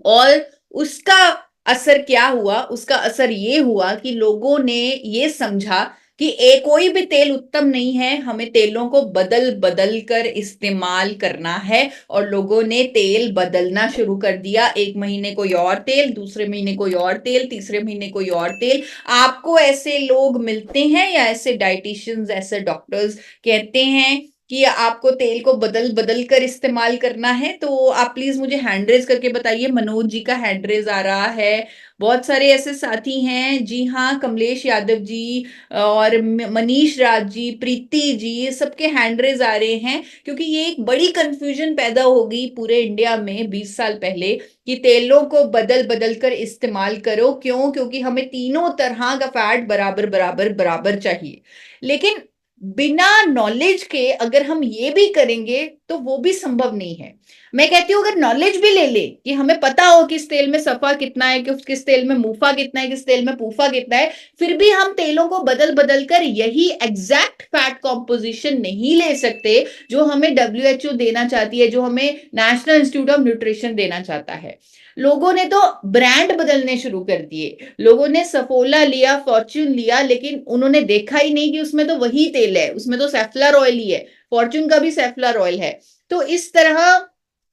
Speaker 1: और उसका असर क्या हुआ? उसका असर ये हुआ कि लोगों ने ये समझा कि कोई भी तेल उत्तम नहीं है, हमें तेलों को बदल बदल कर इस्तेमाल करना है। और लोगों ने तेल बदलना शुरू कर दिया, एक महीने कोई और तेल, दूसरे महीने कोई और तेल, तीसरे महीने कोई और तेल। आपको ऐसे लोग मिलते हैं या ऐसे डाइटिशियंस, ऐसे डॉक्टर्स कहते हैं कि आपको तेल को बदल बदल कर इस्तेमाल करना है? तो आप प्लीज मुझे हैंड रेज करके बताइए। मनोज जी का हैंड रेज आ रहा है, बहुत सारे ऐसे साथी हैं। जी हाँ, कमलेश यादव जी और मनीष राज जी, प्रीति जी, सबके हैंड रेज आ रहे हैं, क्योंकि ये एक बड़ी कंफ्यूजन पैदा हो गई पूरे इंडिया में 20 साल पहले कि तेलों को बदल बदल कर इस्तेमाल करो। क्यों? क्योंकि हमें तीनों तरह का फैट बराबर बराबर बराबर चाहिए। लेकिन बिना नॉलेज के अगर हम ये भी करेंगे तो वो भी संभव नहीं है। मैं कहती हूं अगर नॉलेज भी ले ले कि हमें पता हो किस तेल में सफा कितना है, किस तेल में मुफा कितना है, किस तेल में पूफा कितना है, फिर भी हम तेलों को बदल बदल कर यही एग्जैक्ट फैट कॉम्पोजिशन नहीं ले सकते जो हमें WHO देना चाहती है, जो हमें नेशनल इंस्टीट्यूट ऑफ न्यूट्रिशन देना चाहता है। लोगों ने तो ब्रांड बदलने शुरू कर दिए। लोगों ने सफोला लिया, फॉर्च्यून लिया, लेकिन उन्होंने देखा ही नहीं कि उसमें तो वही तेल है, उसमें तो सेफ्लर ऑयल ही है, फॉर्च्यून का भी सेफ्लर ऑयल है। तो इस तरह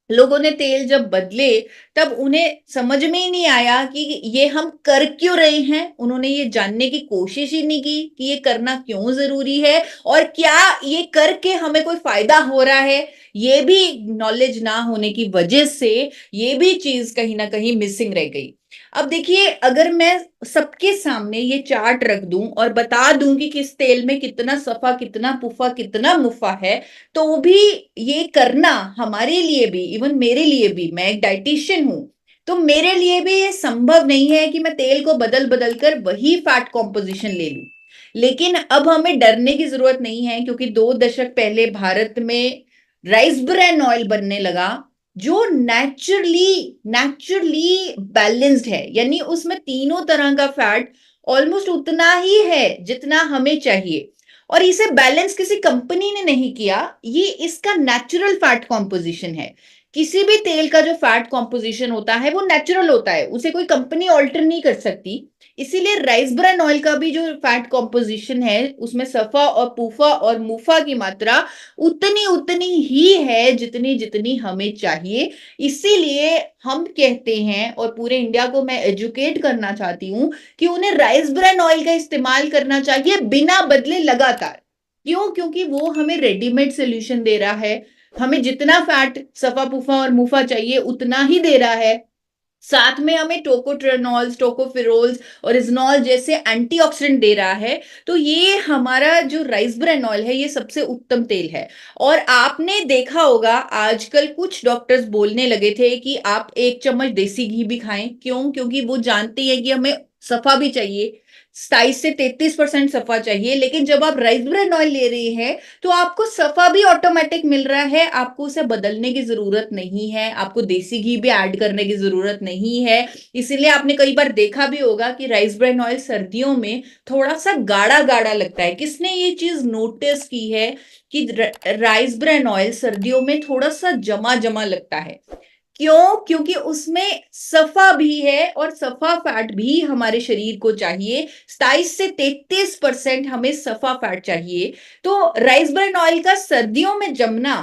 Speaker 1: लोगों ने तेल जब बदले, तब उन्हें समझ में ही नहीं आया कि ये हम कर क्यों रहे हैं। उन्होंने ये जानने की कोशिश ही नहीं की कि ये करना क्यों जरूरी है और क्या ये करके हमें कोई फायदा हो रहा है। ये भी नॉलेज ना होने की वजह से ये भी चीज कहीं ना कहीं मिसिंग रह गई। अब देखिए, अगर मैं सबके सामने ये चार्ट रख दूं और बता दूं कि किस तेल में कितना सफा, कितना पुफा, कितना मुफा है, तो भी ये करना हमारे लिए भी, इवन मेरे लिए भी, मैं एक डाइटिशियन हूं, तो मेरे लिए भी ये संभव नहीं है कि मैं तेल को बदल बदल कर वही फैट कॉम्पोजिशन ले लूं। लेकिन अब हमें डरने की जरूरत नहीं है, क्योंकि 2 दशक पहले भारत में राइस ब्रैन ऑयल बनने लगा, जो नेचुरली नेचुरली बैलेंस्ड है, यानी उसमें तीनों तरह का फैट ऑलमोस्ट उतना ही है जितना हमें चाहिए। और इसे बैलेंस किसी कंपनी ने नहीं किया, ये इसका नेचुरल फैट कॉम्पोजिशन है। किसी भी तेल का जो फैट कॉम्पोजिशन होता है वो नेचुरल होता है, उसे कोई कंपनी ऑल्टर नहीं कर सकती। इसीलिए राइस ब्रान ऑयल का भी जो फैट कॉम्पोजिशन है, उसमें सफा और पूफा और मुफा की मात्रा उतनी उतनी ही है जितनी जितनी हमें चाहिए। इसीलिए हम कहते हैं, और पूरे इंडिया को मैं एजुकेट करना चाहती हूं, कि उन्हें राइस ब्रान ऑयल का इस्तेमाल करना चाहिए बिना बदले लगातार। क्यों? क्योंकि वो हमें रेडीमेड सोल्यूशन दे रहा है, हमें जितना फैट सफा पुफा और मुफा चाहिए उतना ही दे रहा है। साथ में हमें टोकोट्रेनॉल्स, टोकोफिरोल्स और इजनॉल जैसे एंटीऑक्सीडेंट दे रहा है। तो ये हमारा जो राइस ब्रान ऑयल है, ये सबसे उत्तम तेल है। और आपने देखा होगा, आजकल कुछ डॉक्टर्स बोलने लगे थे कि आप 1 चम्मच देसी घी भी खाएं। क्यों? क्योंकि वो जानते हैं कि हमें सफा भी चाहिए, 27 से 33% सफा चाहिए। लेकिन जब आप राइस ब्रान ऑयल ले रहे हैं, तो आपको सफा भी ऑटोमेटिक मिल रहा है, आपको उसे बदलने की जरूरत नहीं है, आपको देसी घी भी ऐड करने की जरूरत नहीं है। इसीलिए आपने कई बार देखा भी होगा कि राइस ब्रान ऑयल सर्दियों में थोड़ा सा गाढ़ा गाढ़ा लगता है। किसने ये चीज नोटिस की है कि राइस ब्रान ऑयल सर्दियों में थोड़ा सा जमा जमा लगता है? क्यों? क्योंकि उसमें सफा भी है, और सफा फैट भी हमारे शरीर को चाहिए। 27 से 33% हमें सफा फैट चाहिए। तो राइस ब्रान ऑयल का सर्दियों में जमना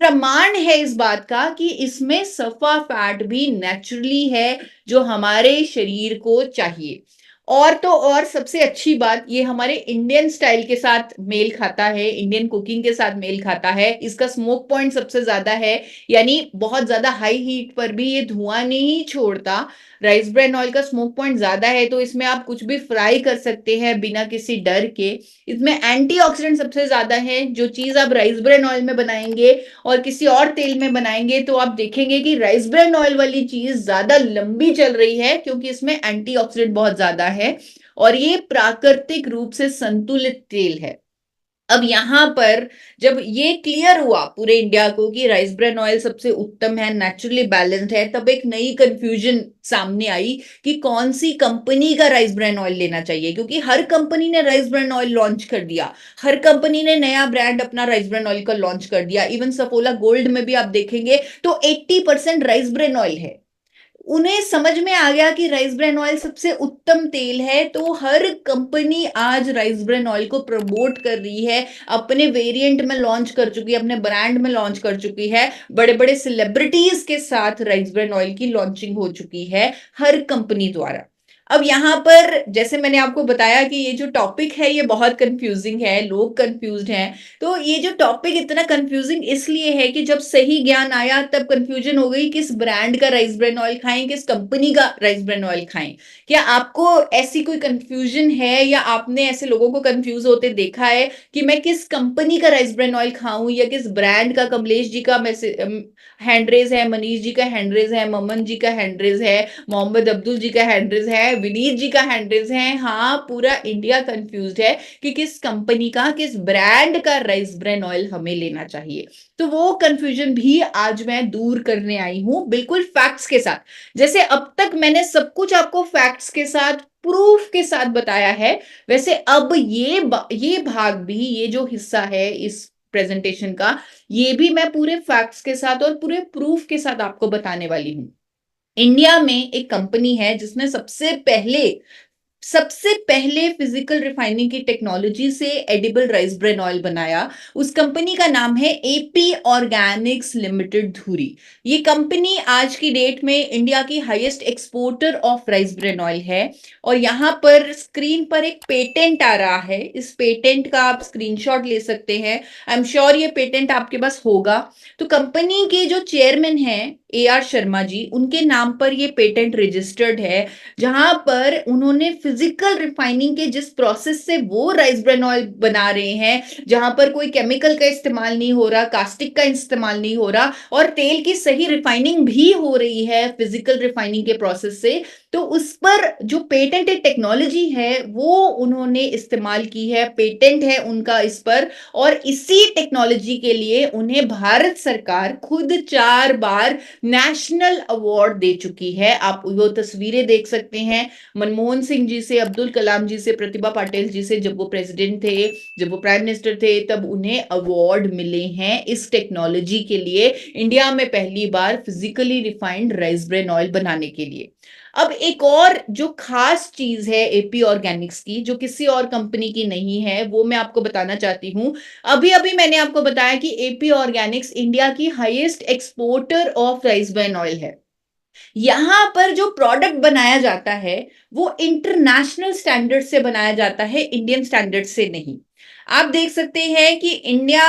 Speaker 1: प्रमाण है इस बात का कि इसमें सफा फैट भी नेचुरली है, जो हमारे शरीर को चाहिए। और तो और सबसे अच्छी बात, ये हमारे इंडियन स्टाइल के साथ मेल खाता है, इंडियन कुकिंग के साथ मेल खाता है। इसका स्मोक पॉइंट सबसे ज्यादा है, यानी बहुत ज्यादा हाई हीट पर भी ये धुआं नहीं छोड़ता। राइस ब्रान ऑयल का स्मोक पॉइंट ज्यादा है, तो इसमें आप कुछ भी फ्राई कर सकते हैं बिना किसी डर के। इसमें एंटीऑक्सीडेंट सबसे ज्यादा है। जो चीज आप राइस ब्रान ऑयल में बनाएंगे और किसी और तेल में बनाएंगे, तो आप देखेंगे कि राइस ब्रान ऑयल वाली चीज ज्यादा लंबी चल रही है, क्योंकि इसमें एंटीऑक्सीडेंट बहुत ज्यादा है और ये प्राकृतिक रूप से संतुलित तेल है। अब यहां पर जब ये क्लियर हुआ पूरे इंडिया को कि राइस ब्रान ऑयल सबसे उत्तम है, नेचुरली बैलेंस्ड है, तब एक नई कंफ्यूजन सामने आई कि कौन सी कंपनी का राइस ब्रान ऑयल लेना चाहिए। क्योंकि हर कंपनी ने राइस ब्रान ऑयल लॉन्च कर दिया, हर कंपनी ने नया ब्रांड अपना राइस ब्रान ऑयल का लॉन्च कर दिया। इवन सफोला गोल्ड में भी आप देखेंगे तो 80% राइस ब्रान ऑयल है। उन्हें समझ में आ गया कि राइस ब्रान ऑयल सबसे उत्तम तेल है, तो हर कंपनी आज राइस ब्रान ऑयल को प्रमोट कर रही है, अपने वेरिएंट में लॉन्च कर चुकी है, अपने ब्रांड में लॉन्च कर चुकी है। बड़े बड़े सेलिब्रिटीज के साथ राइस ब्रान ऑयल की लॉन्चिंग हो चुकी है हर कंपनी द्वारा। अब यहां पर जैसे मैंने आपको बताया कि ये जो टॉपिक है ये बहुत कंफ्यूजिंग है, लोग कंफ्यूज्ड हैं। तो ये जो टॉपिक इतना कंफ्यूजिंग इसलिए है कि जब सही ज्ञान आया तब कंफ्यूजन हो गई, किस ब्रांड का राइस ब्रान ऑयल खाएं, किस कंपनी का राइस ब्रान ऑयल खाएं। क्या आपको ऐसी कोई कंफ्यूजन है, या आपने ऐसे लोगों को कंफ्यूज होते देखा है कि मैं किस कंपनी का राइस ब्रान ऑयल खाऊं या किस ब्रांड का? कमलेश जी का मैसेज हैंडरेज है, मनीष जी का हैंडरेज है, ममन जी का हैंडरेज है, मोहम्मद अब्दुल जी का हैंडरेज है, विनीत जी का हैंडरेज है। हाँ, पूरा इंडिया कंफ्यूज्ड है कि किस कंपनी का, किस ब्रांड का राइस ब्रान ऑयल हमें लेना चाहिए। तो वो कंफ्यूजन भी आज मैं दूर करने आई हूं, बिल्कुल फैक्ट्स के साथ। जैसे अब तक मैंने सब कुछ आपको फैक्ट्स के साथ, प्रूफ के साथ बताया है, वैसे अब ये भाग भी, ये जो हिस्सा है इस प्रेजेंटेशन का, ये भी मैं पूरे फैक्ट्स के साथ और पूरे प्रूफ के साथ आपको बताने वाली हूं। इंडिया में एक कंपनी है जिसने सबसे पहले फिजिकल रिफाइनिंग की टेक्नोलॉजी से एडिबल राइस ब्रेन ऑयल बनाया। उस कंपनी का नाम है एपी ऑर्गेनिक्स लिमिटेड धुरी। ये कंपनी आज की डेट में इंडिया की highest exporter of rice bran oil है। और यहां पर स्क्रीन पर एक पेटेंट आ रहा है, इस पेटेंट का आप स्क्रीनशॉट ले सकते हैं। आई एम श्योर ये पेटेंट आपके पास होगा। तो कंपनी के जो चेयरमैन हैं AR शर्मा जी, उनके नाम पर ये पेटेंट रजिस्टर्ड है, जहां पर उन्होंने फिजिकल रिफाइनिंग के जिस प्रोसेस से वो राइस ब्रेन ऑयल बना रहे हैं, जहां पर कोई केमिकल का इस्तेमाल नहीं हो रहा, कास्टिक का इस्तेमाल नहीं हो रहा, और तेल की सही रिफाइनिंग भी हो रही है फिजिकल रिफाइनिंग के प्रोसेस से, तो उस पर जो पेटेंटेड टेक्नोलॉजी है वो उन्होंने इस्तेमाल की है, पेटेंट है उनका इस पर। और इसी टेक्नोलॉजी के लिए उन्हें भारत सरकार खुद 4 बार नेशनल अवार्ड दे चुकी है। आप वो तस्वीरें देख सकते हैं, मनमोहन सिंह जी से, अब्दुल कलाम जी से, प्रतिभा पाटिल जी से, जब वो प्रेसिडेंट थे, जब वो प्राइम मिनिस्टर थे, तब उन्हें अवार्ड मिले हैं इस टेक्नोलॉजी के लिए, इंडिया में पहली बार physically refined rice bran oil बनाने के लिए। अब एक और जो खास चीज है एपी ऑर्गेनिक्स की, जो किसी और कंपनी की नहीं है, वो मैं आपको बताना चाहती हूं। अभी अभी मैंने आपको बताया कि एपी ऑर्गेनिक्स इंडिया की highest exporter of rice bran oil है। यहां पर जो प्रोडक्ट बनाया जाता है वो इंटरनेशनल स्टैंडर्ड से बनाया जाता है, इंडियन स्टैंडर्ड से नहीं। आप देख सकते हैं कि इंडिया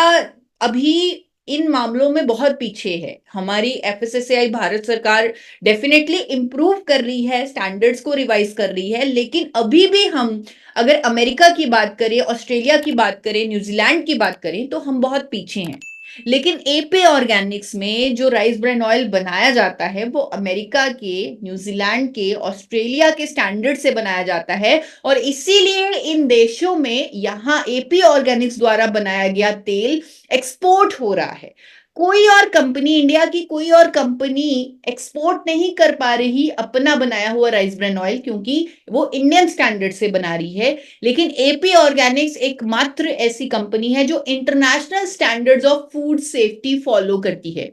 Speaker 1: अभी इन मामलों में बहुत पीछे है। हमारी FSSAI भारत सरकार डेफिनेटली इंप्रूव कर रही है, स्टैंडर्ड्स को रिवाइज कर रही है, लेकिन अभी भी हम अगर अमेरिका की बात करें, ऑस्ट्रेलिया की बात करें, न्यूजीलैंड की बात करें, तो हम बहुत पीछे हैं। लेकिन एपी ऑर्गेनिक्स में जो राइस ब्रेन ऑयल बनाया जाता है वो अमेरिका के, न्यूजीलैंड के, ऑस्ट्रेलिया के स्टैंडर्ड से बनाया जाता है। और इसीलिए इन देशों में यहां एपी ऑर्गेनिक्स द्वारा बनाया गया तेल एक्सपोर्ट हो रहा है। कोई और कंपनी, इंडिया की कोई और कंपनी एक्सपोर्ट नहीं कर पा रही अपना बनाया हुआ राइस ब्रेन ऑयल, क्योंकि वो इंडियन स्टैंडर्ड से बना रही है। लेकिन एपी ऑर्गेनिक्स एकमात्र ऐसी कंपनी है जो international standards of food safety follow करती है।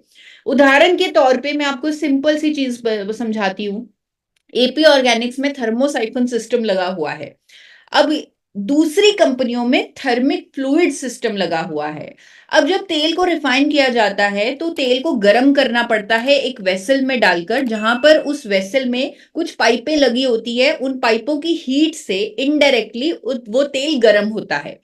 Speaker 1: उदाहरण के तौर पे मैं आपको सिंपल सी चीज समझाती हूँ। एपी ऑर्गेनिक्स में थर्मोसाइफन सिस्टम लगा हुआ है। अब दूसरी कंपनियों में थर्मिक फ्लूइड सिस्टम लगा हुआ है। अब जब तेल को रिफाइन किया जाता है तो तेल को गर्म करना पड़ता है एक वेसल में डालकर, जहां पर उस वेसल में कुछ पाइपें लगी होती है, उन पाइपों की हीट से इनडायरेक्टली वो तेल गर्म होता है।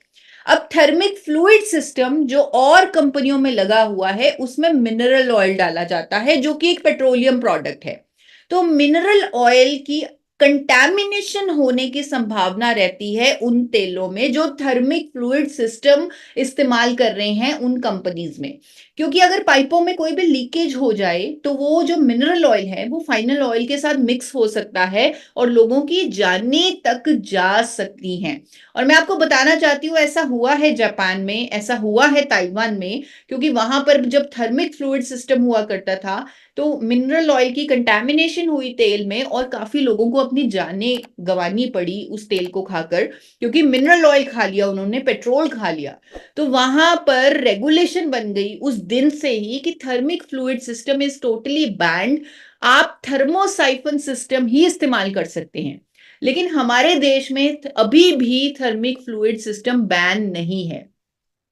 Speaker 1: अब थर्मिक फ्लूइड सिस्टम जो और कंपनियों में लगा हुआ है, उसमें मिनरल ऑयल डाला जाता है जो कि एक पेट्रोलियम प्रोडक्ट है। तो मिनरल ऑयल की कंटैमिनेशन होने की संभावना रहती है उन तेलों में जो थर्मिक फ्लूइड सिस्टम इस्तेमाल कर रहे हैं उन कंपनीज में। क्योंकि अगर पाइपों में कोई भी लीकेज हो जाए तो वो जो मिनरल ऑयल है वो फाइनल ऑयल के साथ मिक्स हो सकता है और लोगों की जानें तक जा सकती हैं। और मैं आपको बताना चाहती हूँ, ऐसा हुआ है जापान में, ऐसा हुआ है ताइवान में, क्योंकि वहां पर जब थर्मिक फ्लूइड सिस्टम हुआ करता था तो मिनरल ऑयल की कंटैमिनेशन हुई तेल में और काफी लोगों को अपनी जानें गंवानी पड़ी उस तेल को खाकर, क्योंकि मिनरल ऑयल खा लिया उन्होंने, पेट्रोल खा लिया। तो वहां पर रेगुलेशन बन गई उस दिन से ही कि thermic fluid system is totally band, आप थर्मोसाइफन सिस्टम ही इस्तेमाल कर सकते हैं। लेकिन हमारे देश में अभी भी थर्मिक फ्लूइड सिस्टम बैन नहीं है।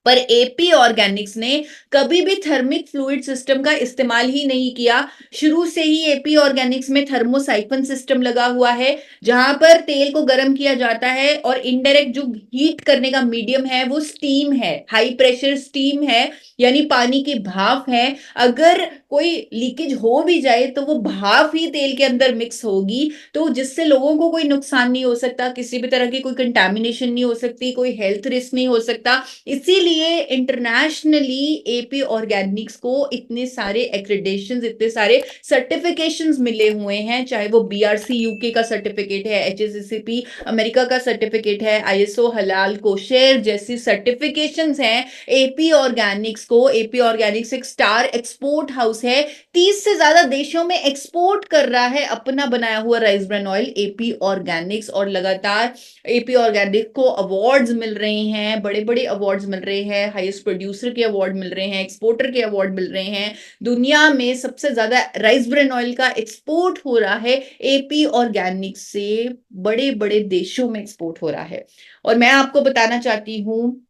Speaker 1: पर एपी ऑर्गेनिक्स ने कभी भी थर्मिक फ्लूइड सिस्टम का इस्तेमाल ही नहीं किया। शुरू से ही एपी ऑर्गेनिक्स में थर्मोसाइफन सिस्टम लगा हुआ है, जहां पर तेल को गर्म किया जाता है और इनडायरेक्ट जो हीट करने का मीडियम है वो स्टीम है, हाई प्रेशर स्टीम है, यानी पानी की भाप है। अगर कोई लीकेज हो भी जाए तो वो भाप ही तेल के अंदर मिक्स होगी, तो जिससे लोगों को कोई नुकसान नहीं हो सकता, किसी भी तरह की कोई कंटैमिनेशन नहीं हो सकती, कोई हेल्थ रिस्क नहीं हो सकता। इसीलिए इंटरनेशनली एपी ऑर्गेनिक्स को इतने सारे एक्रेडिटेशंस, इतने सारे सर्टिफिकेशंस मिले हुए हैं, चाहे वो BRC यूके का सर्टिफिकेट है, HACCP अमेरिका का सर्टिफिकेट है, ISO हलाल कोशेर जैसी सर्टिफिकेशंस हैं। एपी ऑर्गेनिक्स को, एपी ऑर्गेनिक्स एक स्टार एक्सपोर्ट हाउस है, 30 से ज्यादा देशों में एक्सपोर्ट कर रहा है अपना बनाया हुआ rice bran oil AP Organics. और लगातार एपी ऑर्गेनिक को अवार्ड्स मिल रहे हैं, बड़े बड़े अवार्ड्स मिल रहे हैं, हाईएस्ट प्रोड्यूसर के अवार्ड मिल रहे हैं, एक्सपोर्टर के अवार्ड मिल रहे हैं। दुनिया में सबसे ज्यादा राइस ब्रेन ऑयल का एक्सपोर्ट हो रहा है एपी ऑर्गेनिक से, बड़े बड़े देशों में एक्सपोर्ट हो रहा है। और मैं आपको बताना चाहती हूँ,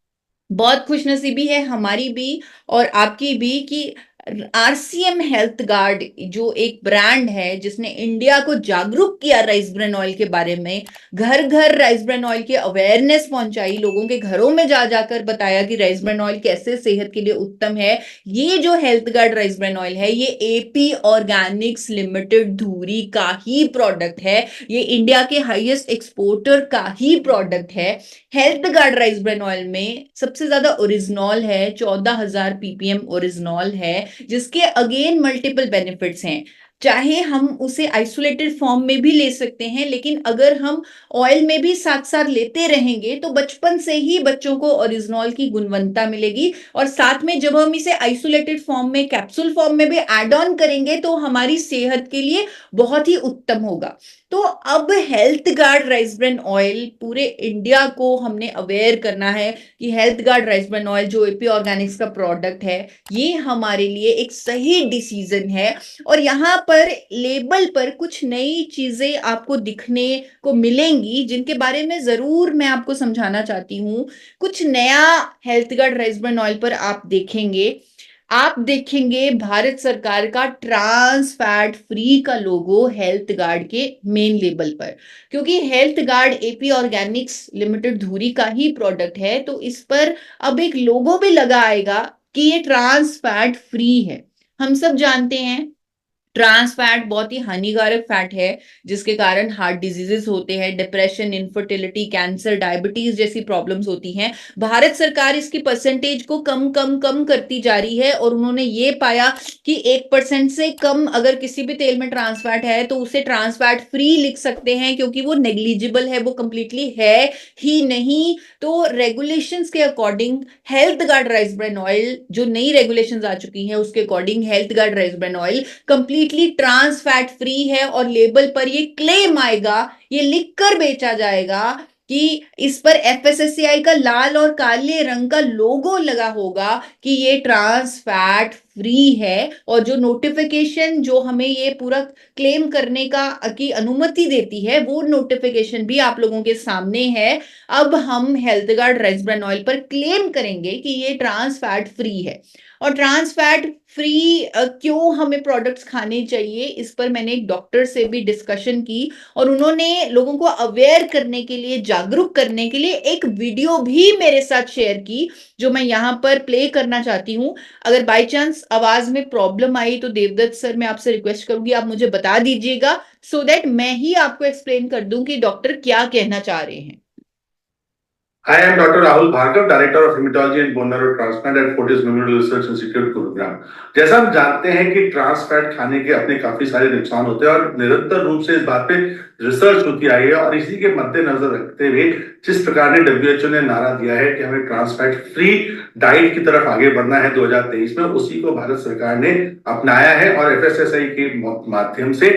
Speaker 1: बहुत खुशनसीबी है हमारी भी और आपकी भी कि आरसीएम हेल्थ गार्ड जो एक ब्रांड है जिसने इंडिया को जागरूक किया राइस ब्रेन ऑयल के बारे में, घर घर राइस ब्रेन ऑयल की अवेयरनेस पहुंचाई, लोगों के घरों में जा जाकर बताया कि राइस ब्रेन ऑयल कैसे सेहत के लिए उत्तम है। ये जो health guard rice bran oil है, ये एपी ऑर्गेनिक्स लिमिटेड धुरी का ही प्रोडक्ट है, ये इंडिया के हाईएस्ट एक्सपोर्टर का ही प्रोडक्ट है। Health guard rice bran oil में सबसे ज्यादा ओरिजिनॉल है, 14,000 ppm ओरिजिनॉल है, जिसके अगेन मल्टीपल बेनिफिट्स हैं। चाहे हम उसे आइसोलेटेड फॉर्म में भी ले सकते हैं, लेकिन अगर हम ऑयल में भी साथ साथ लेते रहेंगे तो बचपन से ही बच्चों को ओरिजिनॉल की गुणवत्ता मिलेगी। और साथ में जब हम इसे आइसोलेटेड फॉर्म में, कैप्सूल फॉर्म में भी एड ऑन करेंगे तो हमारी सेहत के लिए बहुत ही उत्तम होगा। तो अब health guard rice bran oil पूरे इंडिया को हमने अवेयर करना है कि health guard rice bran oil जो एपी ऑर्गेनिक्स का प्रोडक्ट है, ये हमारे लिए एक सही डिसीजन है। और यहाँ पर लेबल पर कुछ नई चीजें आपको दिखने को मिलेंगी जिनके बारे में जरूर मैं आपको समझाना चाहती हूँ। कुछ नया health guard rice bran oil पर आप देखेंगे, आप देखेंगे भारत सरकार का ट्रांस फैट फ्री का लोगो हेल्थ गार्ड के मेन लेबल पर, क्योंकि health guard AP Organics limited धुरी का ही प्रोडक्ट है, तो इस पर अब एक लोगो भी लगा आएगा कि ये ट्रांस फैट फ्री है। हम सब जानते हैं ट्रांस फैट बहुत ही हानिकारक फैट है, जिसके कारण हार्ट डिजीजेस होते हैं, डिप्रेशन, इनफर्टिलिटी, कैंसर, डायबिटीज जैसी प्रॉब्लम्स होती हैं। भारत सरकार इसकी परसेंटेज को कम कम कम करती जा रही है और उन्होंने ये पाया कि 1% से कम अगर किसी भी तेल में ट्रांस फैट है तो उसे ट्रांस फैट फ्री लिख सकते हैं, क्योंकि वो नेग्लिजिबल है, वो कंप्लीटली है ही नहीं। तो रेगुलेशंस के according health guard rice bran oil, जो नई रेगुलेशंस आ चुकी हैं उसके according health guard rice bran oil completely trans fat free है। और लेबल पर ये क्लेम आएगा, ये लिखकर बेचा जाएगा कि इस पर एफएसएससीआई का लाल और काले रंग का लोगो लगा होगा कि ये ट्रांस फैट फ्री है। और जो नोटिफिकेशन जो हमें ये पूरा क्लेम करने का की अनुमति देती है, वो नोटिफिकेशन भी आप लोगों के सामने है। अब हम health guard rice bran oil पर क्लेम करेंगे कि ये ट्रांस फैट फ्री है। और ट्रांस फैट फ्री क्यों हमें प्रोडक्ट्स खाने चाहिए, इस पर मैंने एक डॉक्टर से भी डिस्कशन की और उन्होंने लोगों को अवेयर करने के लिए, जागरूक करने के लिए एक वीडियो भी मेरे साथ शेयर की, जो मैं यहाँ पर प्ले करना चाहती हूँ। अगर बाय चांस आवाज में प्रॉब्लम आई तो देवदत्त सर, मैं आपसे रिक्वेस्ट करूंगी आप मुझे बता दीजिएगा, सो दैट मैं ही आपको एक्सप्लेन कर दूं कि डॉक्टर क्या कहना चाह रहे हैं।
Speaker 2: I am Dr. Rahul Bhargav, Director of Hematology and Bone Marrow Transplant at Fortis Memorial Research Institute, Gurugram. जैसा हम जानते हैं कि ट्रांस फैट खाने के अपने काफी सारे नुकसान होते हैं और निरंतर रूप से इस बात पे रिसर्च होती आई है, और इसी के मद्देनजर रखते हुए जिस प्रकार ने डब्ल्यूएचओ ने नारा दिया है कि हमें ट्रांस फैट फ्री डाइट की तरफ आगे बढ़ना है 2023 में, उसी को भारत सरकार ने अपनाया है और एफएसएसआई के माध्यम से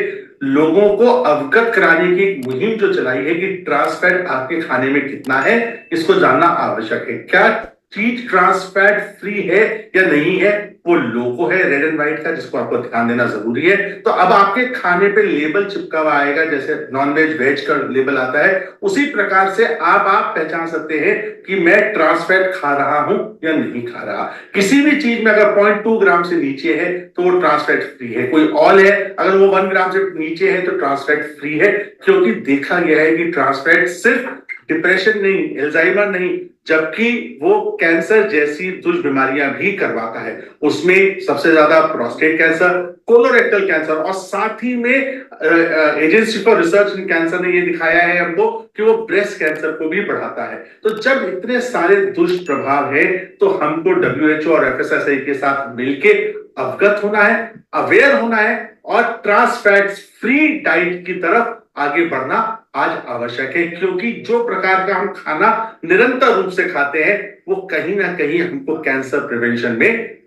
Speaker 2: लोगों को अवगत कराने की मुहिम जो चलाई है कि ट्रांस फैट आपके खाने में कितना है, इसको जानना आवश्यक है। क्या चीज ट्रांस फैट फ्री है या नहीं है, वो लोगो है रेड एंड व्हाइट का, जिसको आपको ध्यान देना जरूरी है। तो अब आपके खाने पे लेबल चिपका हुआ आएगा, जैसे नॉन वेज वेज का लेबल आता है, उसी प्रकार से आप पहचान सकते हैं कि मैं ट्रांस फैट खा रहा हूं या नहीं खा रहा। किसी भी चीज में अगर 0.2 ग्राम से नीचे है तो वो ट्रांस फैट फ्री है। कोई ऑल है, अगर वो 1 ग्राम से नीचे है तो ट्रांस फैट फ्री है, क्योंकि देखा गया है कि ट्रांस फैट सिर्फ डिप्रेशन नहीं, एल्जाइमर नहीं, जबकि वो कैंसर जैसी दुष्बीमारियां भी करवाता है। उसमें सबसे ज्यादा प्रोस्टेट कैंसर, कोलोरेक्टल कैंसर, और साथ ही में agency for research in cancer ने ये दिखाया है हमको कि वो ब्रेस्ट कैंसर को भी बढ़ाता है। तो जब इतने सारे दुष्प्रभाव है तो हमको डब्ल्यूएचओ और एफएसएसआई के साथ मिलके अवगत होना है, अवेयर होना है और ट्रांस फैट्स फ्री डाइट की तरफ आगे बढ़ना आज आवश्यक है, क्योंकि जो प्रकार का हम खाना निरंतर रूप से खाते हैं वो कहीं ना कहीं हमको कैंसर प्रिवेंशन में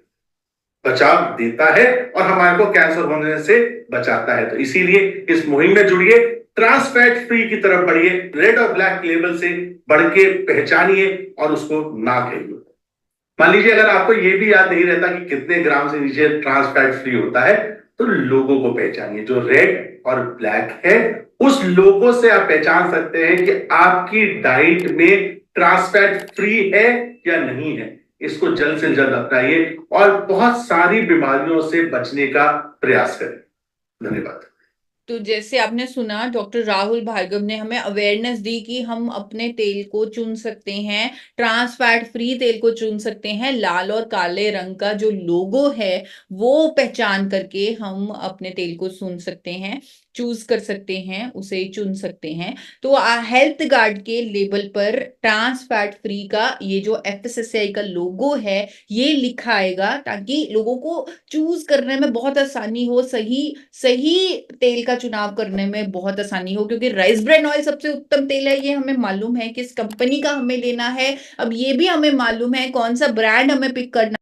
Speaker 2: बचाव देता है और हमारे को कैंसर होने से बचाता है। तो इसीलिए इस मुहिम में जुड़िए, ट्रांस फैट फ्री की तरफ बढ़िए, रेड और ब्लैक लेबल से बढ़ के पहचानिए और उसको ना कहिए। मान लीजिए अगर आपको ये भी याद नहीं रहता कि कितने ग्राम से नीचे ट्रांस फैट फ्री होता है, तो लोगों को पहचानिए जो रेड और ब्लैक है। उस लोगों से आप पहचान सकते हैं कि आपकी डाइट में ट्रांस फैट फ्री है या नहीं है। इसको जल्द से जल्द अपनाइए और बहुत सारी बीमारियों से बचने का प्रयास करें। धन्यवाद।
Speaker 1: तो जैसे आपने सुना, डॉक्टर राहुल भार्गव ने हमें अवेयरनेस दी कि हम अपने तेल को चुन सकते हैं, ट्रांस फैट फ्री तेल को चुन सकते हैं। लाल और काले रंग का जो लोगो है वो पहचान करके हम अपने तेल को चुन सकते हैं, चूज कर सकते हैं, उसे चुन सकते हैं। तो हेल्थ गार्ड के लेबल पर ट्रांस फैट फ्री का ये जो एफएसएसआई का लोगो है ये लिखा आएगा, ताकि लोगों को चूज करने में बहुत आसानी हो, सही सही तेल का चुनाव करने में बहुत आसानी हो। क्योंकि राइस ब्रान ऑयल सबसे उत्तम तेल है, ये हमें मालूम है, किस कंपनी का हमें लेना है। अब ये भी हमें मालूम है कौन सा ब्रांड हमें पिक करना